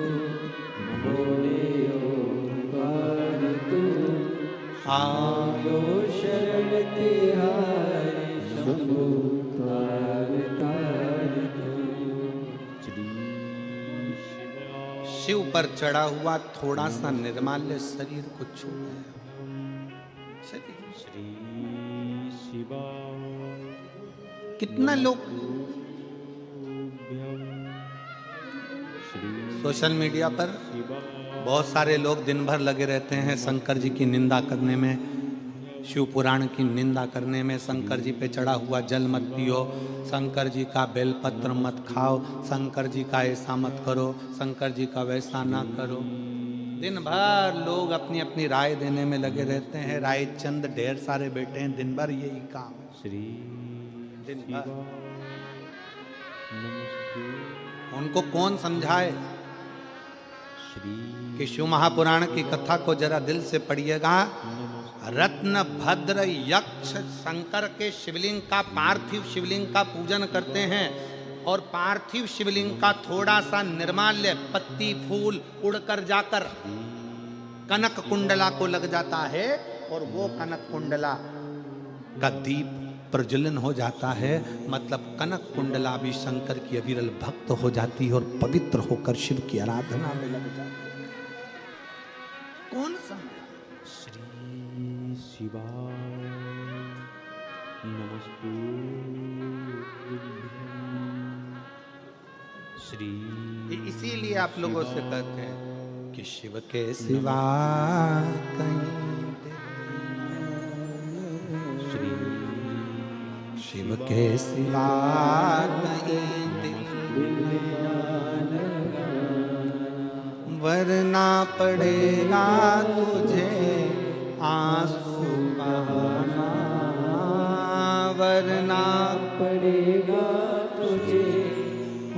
बोले ओंकार तू, आयो शरण तिहारी शंभु तार तार तू। शिव पर चढ़ा हुआ थोड़ा सा निर्माल्य शरीर को छू गया। श्री शिवा कितना लोग सोशल मीडिया पर बहुत सारे लोग दिन भर लगे रहते हैं शंकर जी की निंदा करने में, शिव पुराण की निंदा करने में, शंकर जी पे चढ़ा हुआ जल मत पियो, शंकर जी का बेलपत्र मत खाओ, शंकर जी का ऐसा मत करो, शंकर जी का वैसा ना करो। दिन भर लोग अपनी अपनी राय देने में लगे रहते हैं। राय चंद ढेर सारे बैठे हैं, दिन भर यही काम है। श्री दिन भर नमस्तु उनको कौन समझाए श्री कि शिव महापुराण की कथा को जरा दिल से पढ़िएगा। रत्न भद्र यक्ष शंकर के शिवलिंग का, पार्थिव शिवलिंग का पूजन करते हैं और पार्थिव शिवलिंग का थोड़ा सा निर्माल्य पत्ती फूल उड़कर जाकर कनक कुंडला को लग जाता है और वो कनक कुंडला का दीप प्रज्वलन हो जाता है। मतलब कनक कुंडला भी शंकर की अविरल भक्त हो जाती है और पवित्र होकर शिव की आराधना में लग जाती है। कौन समझे? श्री शिवा नमस्तु श्री। इसीलिए आप लोगों से कहते हैं कि शिव के सिवा कहीं श्री शिव के सिवा कहीं वरना पड़ेगा तुझे आंसू बहाना, वरना पड़ेगा तुझे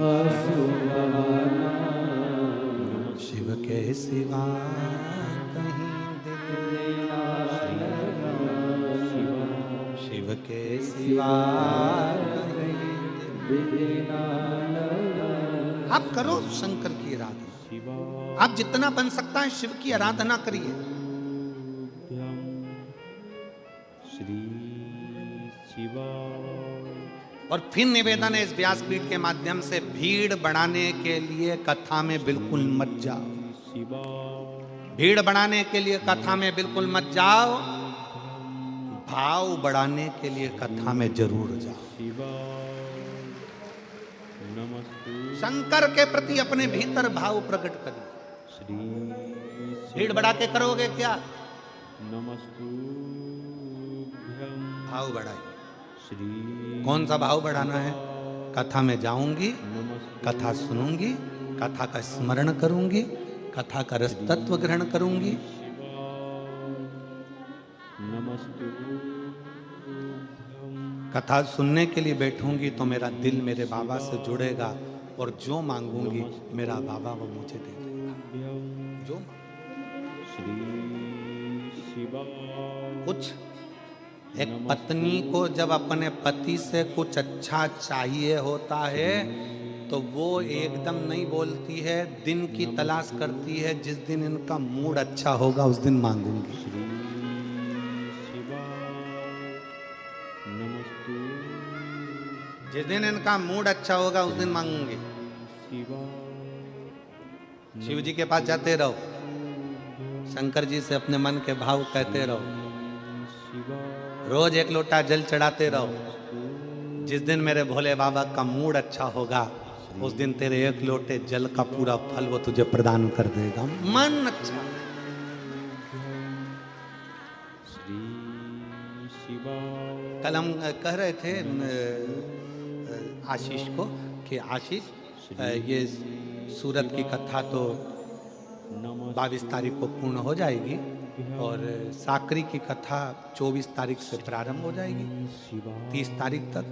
आंसू बहाना। शिव के सिवा कहीं दिल ना लगा, शिव के सिवा कहीं दिल ना लगा। आप करो शंकर की आराधना, आप जितना बन सकता है शिव की आराधना करिए। श्री शिवा और फिर निवेदन है इस व्यासपीठ के माध्यम से, भीड़ बढ़ाने के लिए कथा में बिल्कुल मत जाओ। शिवा भीड़ बढ़ाने के लिए कथा में बिल्कुल मत जाओ, भाव बढ़ाने के लिए कथा में जरूर जाओ। शिवा नमस्तु शंकर के प्रति अपने भीतर भाव प्रकट करिए। श्री भीड़ बढ़ा के करोगे क्या? नमस्तु भाव बढ़ाइए। श्री कौन सा भाव बढ़ाना है? कथा में जाऊंगी, नमस्तु कथा सुनूंगी, कथा का स्मरण करूंगी, कथा का रस तत्व ग्रहण करूंगी। नमस्तु कथा सुनने के लिए बैठूंगी तो मेरा दिल मेरे बाबा से जुड़ेगा और जो मांगूंगी मेरा बाबा वो मुझे दे देगा। श्री शिवाय कुछ एक पत्नी को जब अपने पति से कुछ अच्छा चाहिए होता है तो वो एकदम नहीं बोलती है, दिन की तलाश करती है, जिस दिन इनका मूड अच्छा होगा उस दिन मांगूंगी। श्री शिवाय नमस्तु जिस दिन इनका मूड अच्छा होगा उस दिन मांगूंगी। शिवाय शिव जी के पास जाते रहो, शंकर जी से अपने मन के भाव कहते रहो, शिवाय रोज एक लोटा जल चढ़ाते रहो। जिस दिन मेरे भोले बाबा का मूड अच्छा होगा उस दिन तेरे एक लोटे जल का पूरा फल वो तुझे प्रदान कर देगा। मन अच्छा। श्री शिवाय कल हम कह रहे थे आशीष को कि आशीष ये सूरत की कथा तो 22 तारीख को पूर्ण हो जाएगी और साकरी की कथा 24 तारीख से प्रारंभ हो जाएगी 30 तारीख तक।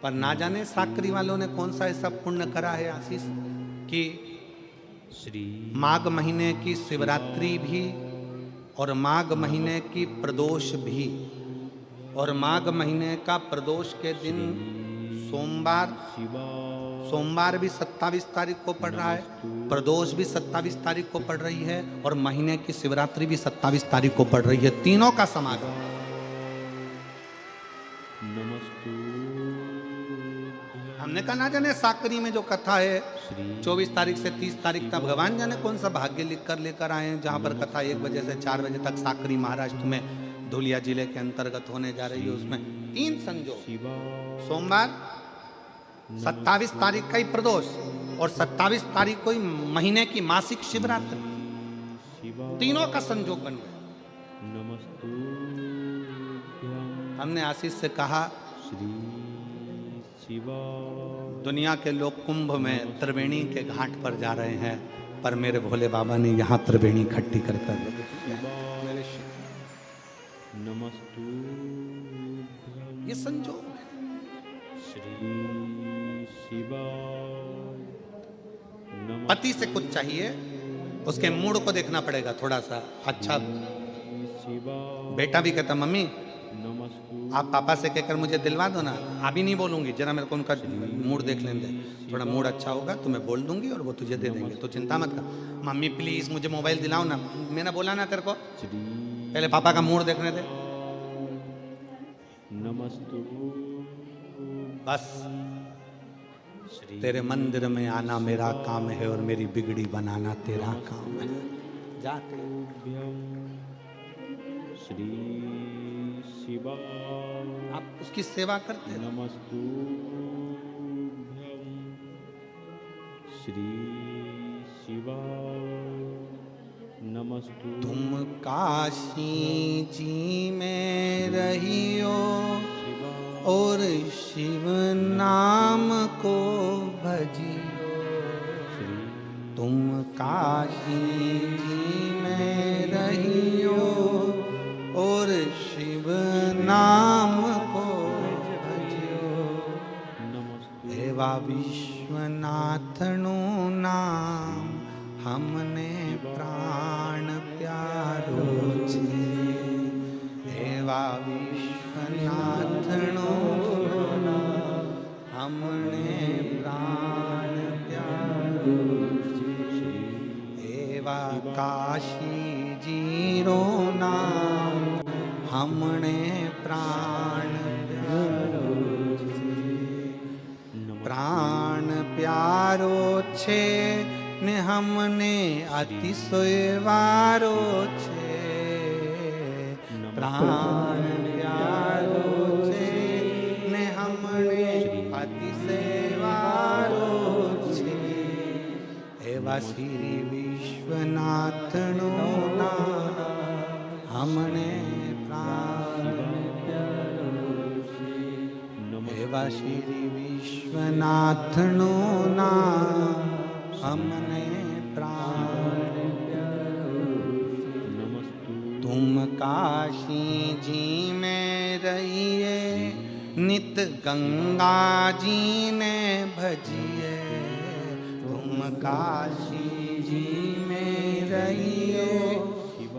पर ना जाने साकरी वालों ने कौन सा ऐसा पुण्य करा है आशीष कि श्री माघ महीने की शिवरात्रि भी और माघ महीने की प्रदोष भी, और माघ महीने का प्रदोष के दिन सोमवार भी 27 तारीख को पड़ रहा है, प्रदोष भी 27 तारीख को पड़ रही है और महीने की शिवरात्रि भी 27 तारीख को पड़ रही है। तीनों का समागम। नमस्तु हमने कहा ना जाने साकरी में जो कथा है 24 तारीख से 30 तारीख तक, भगवान जाने कौन सा भाग्य लिख कर लेकर आए हैं, जहाँ पर कथा 1 बजे से 4 बजे तक साकरी महाराष्ट्र में धुलिया जिले के अंतर्गत होने जा रही है। उसमें 3 संजोग, सोमवार 27 तारीख का ही प्रदोष और 27 तारीख को ही महीने की मासिक शिवरात्रि, तीनों का संजोग बन गया। नमस्तु हमने आशीष से कहा श्री शिवाय दुनिया के लोग कुंभ में त्रिवेणी के घाट पर जा रहे हैं, पर मेरे भोले बाबा ने यहाँ त्रिवेणी इकट्ठी कर नमस्तु ये संजोग है। श्री शिवाय पति से कुछ चाहिए, उसके मूड को देखना पड़ेगा थोड़ा सा अच्छा। शिवाय बेटा भी कहता मम्मी नमस्तु आप पापा से कहकर मुझे दिलवा दो ना, अभी नहीं बोलूंगी, जरा मेरे को उनका मूड देख लेने दे, थोड़ा मूड अच्छा होगा तो मैं बोल दूंगी और वो तुझे दे देंगे, तो चिंता मत कर। मम्मी प्लीज मुझे मोबाइल दिलाओ ना, मैंने बोला ना तेरे को श्री पहले पापा का मूड देखने दे। नमस्तु बस श्री तेरे मंदिर में आना मेरा काम है और मेरी बिगड़ी बनाना तेरा काम है। जाते श्री शिवाय आप उसकी सेवा करते रहो। नमस्तु श्री शिवाय नमस्तु तुम काशी जी में रहियो और शिव नाम को भजियो। तुम काशी जी में रहियो और शिव नाम को भजियो। एवा विश्वनाथनु नाम हमने प्राण प्यारो छे। एवा विश्वनाथनु हमने प्राण प्यारो छे। एवा काशी जीरो नाम हमने प्राण प्यारो छे। प्राण प्यारो छे ने हमने अतिशय वारो छे। प्राण प्यारो छे ने हमने अतिशय वारो छे। एवा श्री विश्वनाथनो नाम हमने प्राण प्यारो छे। एवा श्री विश्वनाथनो नाम हमने प्राण नमस्तु तुम काशी जी में रहिए नित गंगा जी ने भजिए। तुम काशी जी में रहिए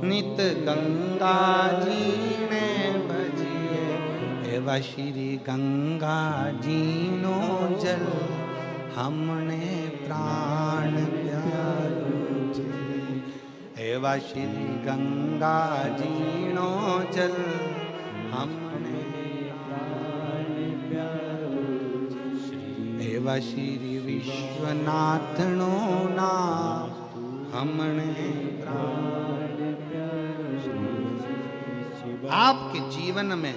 नित गंगा जी ने भजिए, एवं श्री गंगा जी नो जल हमने प्राण प्यारो छे, एवं श्री गंगा जी नो जल हमने प्राण प्यारो छे, एवं श्री विश्वनाथ नो नाम हमने प्राण प्यारो छे। आपके जीवन में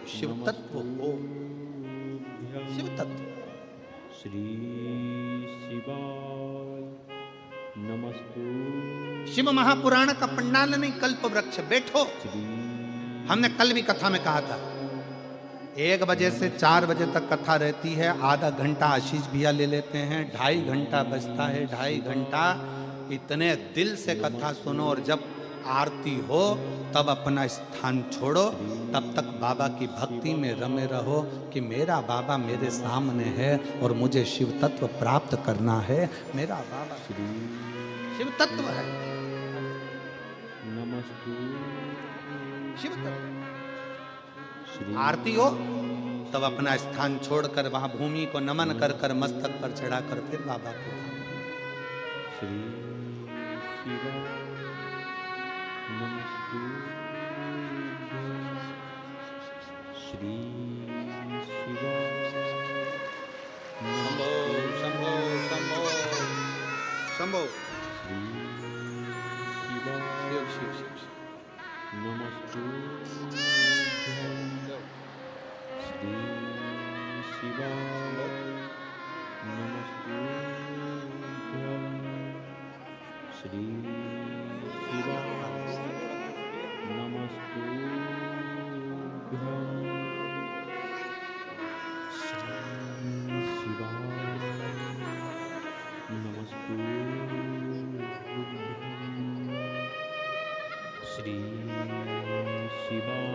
शिव तत्व हो, शिव तत्व। श्री शिवाय नमस्तु। शिव महापुराण का पंडाल नहीं, कल्प वृक्ष। बैठो। हमने कल भी कथा में कहा था 1 बजे से 4 बजे तक कथा रहती है, आधा घंटा आशीष भैया ले लेते हैं, 2.5 घंटा बजता है, 2.5 घंटा इतने दिल से कथा सुनो, और जब आरती हो तब अपना स्थान छोड़ो, तब तक बाबा की भक्ति में रमे रहो कि मेरा बाबा मेरे सामने है और मुझे शिव तत्व प्राप्त करना है। मेरा बाबा शिव तत्व है, नमस्तु। शिव तत्व। आरती हो तब अपना स्थान छोड़कर वहां भूमि को नमन कर कर मस्तक पर चढ़ाकर फिर बाबा के श्री शिवाय नमस्तु। श्री शिवाय शंभो शंभो शंभो शंभो। श्री शिवाय शिव शिव शिव शिव। नमस्तु। श्री शिवाय नमस्तु। श्री शिवाय नमस्तु। श्री शिवाय नमस्तु। श्री शिवाय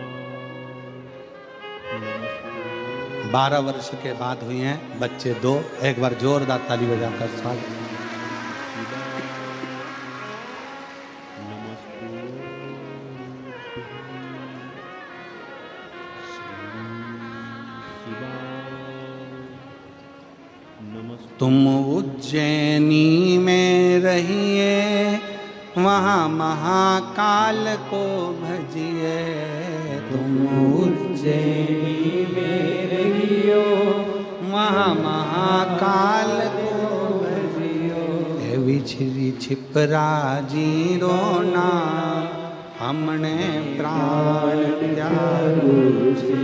नमस्तु। 12 वर्ष के बाद हुए हैं बच्चे 2। एक बार जोरदार ताली बजाकर स्वागत। तुम उज्जैनी में रहिए, वहाँ महाकाल को भजिए, तुम उज्जैनी में रहियो, वहाँ महाकाल को भजियो, हे विछरी छिपरा जीरो नाम हमने प्राण प्यारो छे,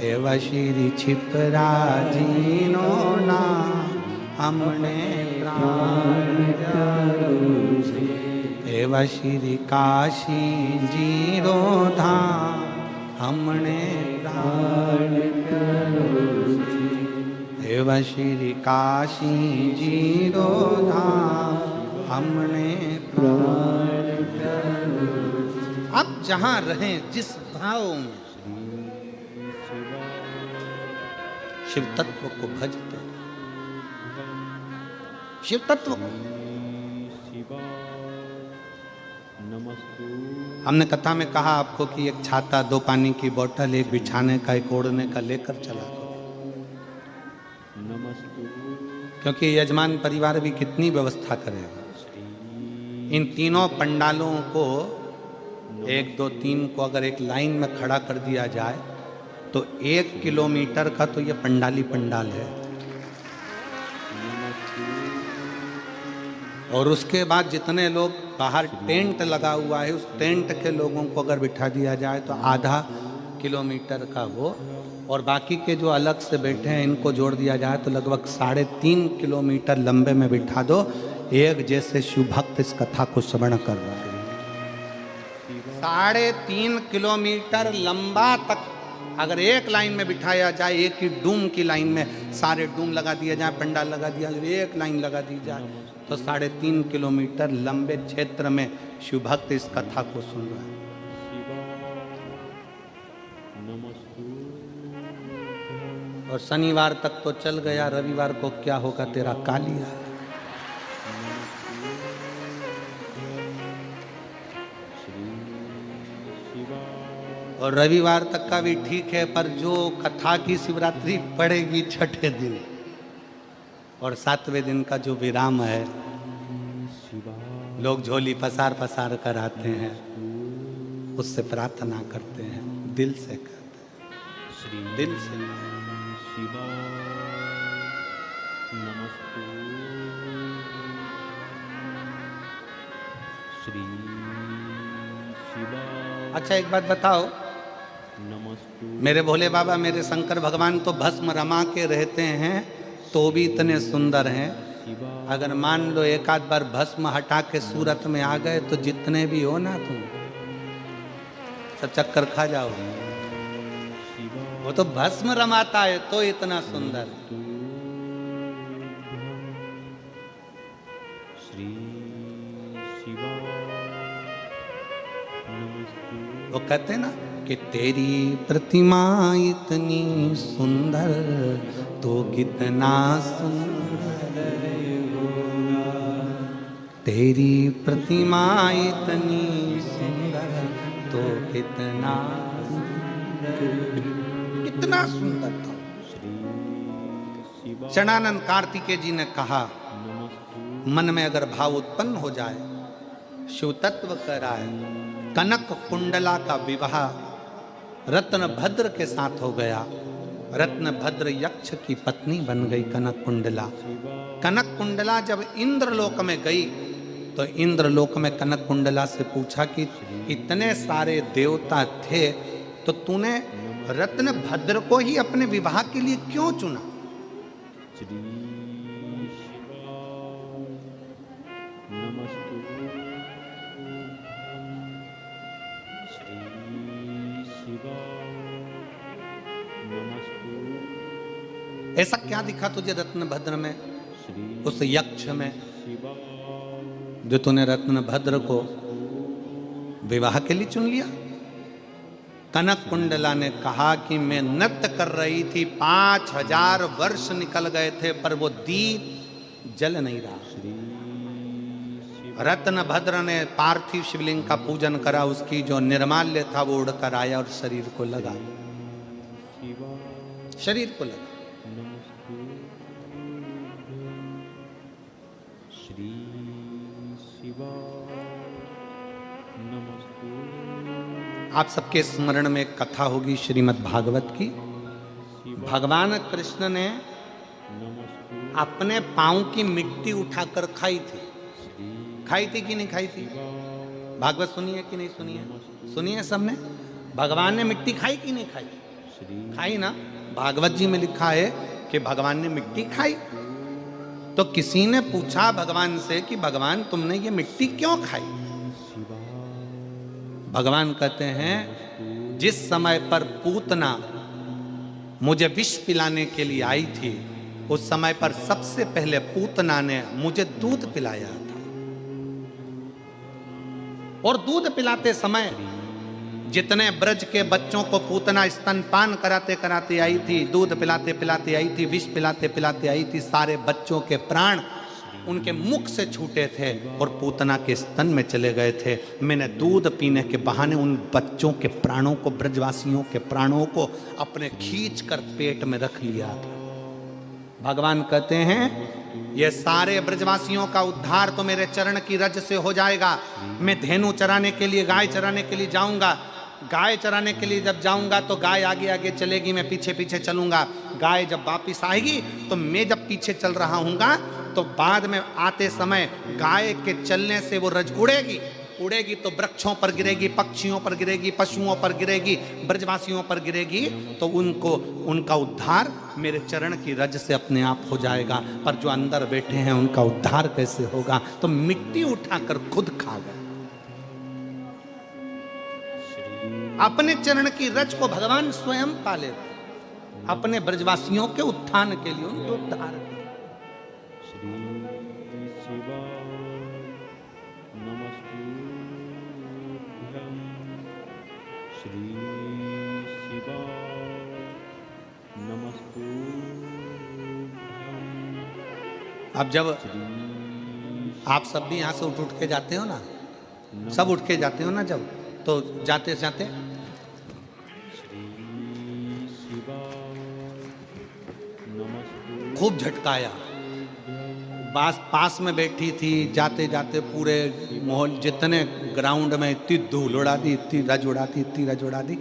एवं श्री छिपरा जीनो नाम हमने प्राण प्यारो छे, एवं श्री काशी जीरो धाम हमने प्राण प्यारो छे, एवं श्री काशी जीरो धाम हमने प्राण प्यारो छे। अब जहाँ रहें जिस भाव में शिव तत्व को भजते, शिव तत्व को। हमने कथा में कहा आपको कि एक छाता, 2 पानी की बोतल, एक बिछाने का, एक ओढ़ने का लेकर चला करो, क्योंकि यजमान परिवार भी कितनी व्यवस्था करेगा। इन तीनों पंडालों को 1 2 3 को अगर एक लाइन में खड़ा कर दिया जाए तो 1 किलोमीटर का तो ये पंडाली पंडाल है, और उसके बाद जितने लोग बाहर टेंट लगा हुआ है, उस टेंट के लोगों को अगर बिठा दिया जाए तो आधा किलोमीटर का वो, और बाकी के जो अलग से बैठे हैं इनको जोड़ दिया जाए तो लगभग 3.5 किलोमीटर लंबे में बिठा दो। एक जैसे शिव भक्त इस कथा को श्रवण कर रहा है। 3.5 किलोमीटर लंबा तक अगर एक लाइन में बिठाया जाए, एक ही डूम की लाइन में सारे डूम लगा दिया जाए, पंडाल लगा दिया, एक लाइन लगा दी जाए तो 3.5 किलोमीटर लंबे क्षेत्र में शिव भक्त इस कथा को सुन रहा है। और शनिवार तक तो चल गया, रविवार को क्या होगा तेरा कालिया। और रविवार तक का भी ठीक है, पर जो कथा की शिवरात्रि पड़ेगी छठे दिन और 7वें दिन का जो विराम है, लोग झोली पसार पसार कर आते हैं, उससे प्रार्थना करते हैं, दिल से करते हैं, दिल से। अच्छा एक बात बताओ, मेरे भोले बाबा, मेरे शंकर भगवान तो भस्म रमा के रहते हैं तो भी इतने सुंदर हैं। अगर मान लो एक आध बार भस्म हटा के सूरत में आ गए तो जितने भी हो ना तुम सब चक्कर खा जाओ। वो तो भस्म रमाता है तो इतना सुंदर। वो कहते हैं ना कि तेरी प्रतिमा इतनी सुंदर तो कितना सुंदर होगा, तेरी प्रतिमा इतनी सुंदर तो कितना सुंदर था। शरणानंद कार्तिकेय जी ने कहा, मन में अगर भाव उत्पन्न हो जाए, शिव तत्व कराए, कनक कुंडला का विवाह रत्न भद्र के साथ हो गया। रत्न भद्र यक्ष की पत्नी बन गई कनक कुंडला। कनक कुंडला जब इंद्रलोक में गई तो इंद्रलोक में कनक कुंडला से पूछा कि इतने सारे देवता थे तो तूने रत्न भद्र को ही अपने विवाह के लिए क्यों चुना? ऐसा क्या दिखा तुझे रत्नभद्र में, उस यक्ष में, जो तूने रत्नभद्र को विवाह के लिए चुन लिया? कनक कुंडला ने कहा कि मैं नृत्य कर रही थी, 5000 वर्ष निकल गए थे पर वो दीप जल नहीं रहा। रत्नभद्र ने पार्थिव शिवलिंग का पूजन करा, उसकी जो निर्माल्य था वो उड़कर आया और शरीर को लगा, शरीर को लगा। आप सबके स्मरण में एक कथा होगी श्रीमद् भागवत की। भगवान कृष्ण ने अपने पांव की मिट्टी उठाकर खाई थी। खाई थी कि नहीं खाई थी? भागवत सुनिए कि नहीं सुनिए? सुनिए सबने। भगवान ने मिट्टी खाई कि नहीं खाई? खाई ना। भागवत जी में लिखा है कि भगवान ने मिट्टी खाई। तो किसी ने पूछा भगवान से कि भगवान तुमने ये मिट्टी क्यों खाई? भगवान कहते हैं, जिस समय पर पूतना मुझे विष पिलाने के लिए आई थी, उस समय पर सबसे पहले पूतना ने मुझे दूध पिलाया था। और दूध पिलाते समय जितने ब्रज के बच्चों को पूतना स्तनपान कराते कराते आई थी, दूध पिलाते पिलाते आई थी, विष पिलाते पिलाते आई थी, सारे बच्चों के प्राण उनके मुख से छूटे थे और पूतना के स्तन में चले गए थे। मैंने दूध पीने के बहाने उन बच्चों के प्राणों को, ब्रजवासियों के प्राणों को अपने खींच कर पेट में रख लिया था। भगवान कहते हैं, ये सारे ब्रजवासियों का उद्धार तो मेरे चरण की रज से हो जाएगा। मैं धेनु चराने के लिए, गाय चराने के लिए जाऊंगा। गाय चराने के लिए जब जाऊंगा तो गाय आगे आगे चलेगी, मैं पीछे पीछे चलूंगा। गाय जब वापिस आएगी तो मैं जब पीछे चल रहा हूँगा तो बाद में आते समय गाय के चलने से वो रज उड़ेगी। उड़ेगी तो वृक्षों पर गिरेगी, पक्षियों पर गिरेगी, पशुओं पर गिरेगी, ब्रजवासियों पर गिरेगी, तो उनको, उनका उद्धार मेरे चरण की रज से अपने आप हो जाएगा। पर जो अंदर बैठे हैं उनका उद्धार कैसे होगा? तो मिट्टी उठाकर खुद खा गए। अपने चरण की रज को भगवान स्वयं पाले, अपने ब्रजवासियों के उत्थान के लिए, उनके उद्धार के लिए। अब जब आप सब भी यहाँ से उठ के जाते हो ना, सब उठ के जाते हो ना, जब तो जाते जाते खूब झटकाया। पास में बैठी थी, जाते जाते पूरे माहौल जितने ग्राउंड में इतनी धूल उड़ा दी, इतनी रज उड़ा दी, इतनी रज उड़ा दी।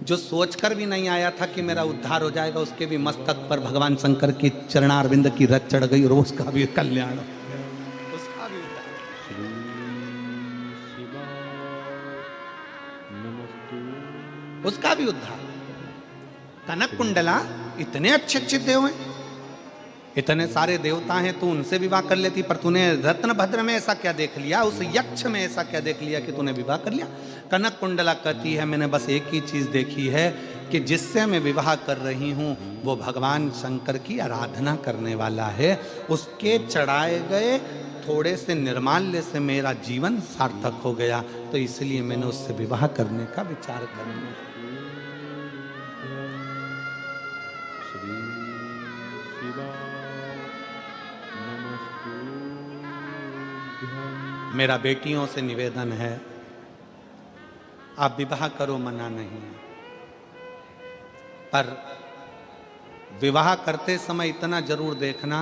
जो सोचकर भी नहीं आया था कि मेरा उद्धार हो जाएगा, उसके भी मस्तक पर भगवान शंकर की चरणारविंद की रज चढ़ गई और उसका भी कल्याण हो गया, उसका भी उद्धार। श्री शिवाय नमस्तु। उसका भी उद्धार। कनक कुंडला इतने अच्छे अच्छे देव हैं, इतने सारे देवता हैं, तू उनसे विवाह कर लेती, पर तूने रत्नभद्र में ऐसा क्या देख लिया, उस यक्ष में ऐसा क्या देख लिया कि तूने विवाह कर लिया। कनक कुंडला कहती है मैंने बस एक ही चीज देखी है कि जिससे मैं विवाह कर रही हूं वो भगवान शंकर की आराधना करने वाला है, उसके चढ़ाए गए थोड़े से निर्माल्य से मेरा जीवन सार्थक हो गया, तो इसलिए मैंने उससे विवाह करने का विचार कर लिया। श्री शिवाय नमस्तुभ्यं। मेरा बेटियों से निवेदन है, आप विवाह करो, मना नहीं है, पर विवाह करते समय इतना जरूर देखना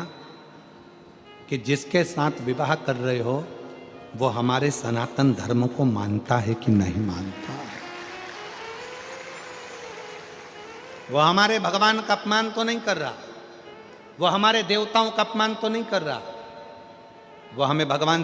कि जिसके साथ विवाह कर रहे हो वो हमारे सनातन धर्म को मानता है कि नहीं मानता है। वो हमारे भगवान का अपमान तो नहीं कर रहा, वो हमारे देवताओं का अपमान तो नहीं कर रहा, वो हमें भगवान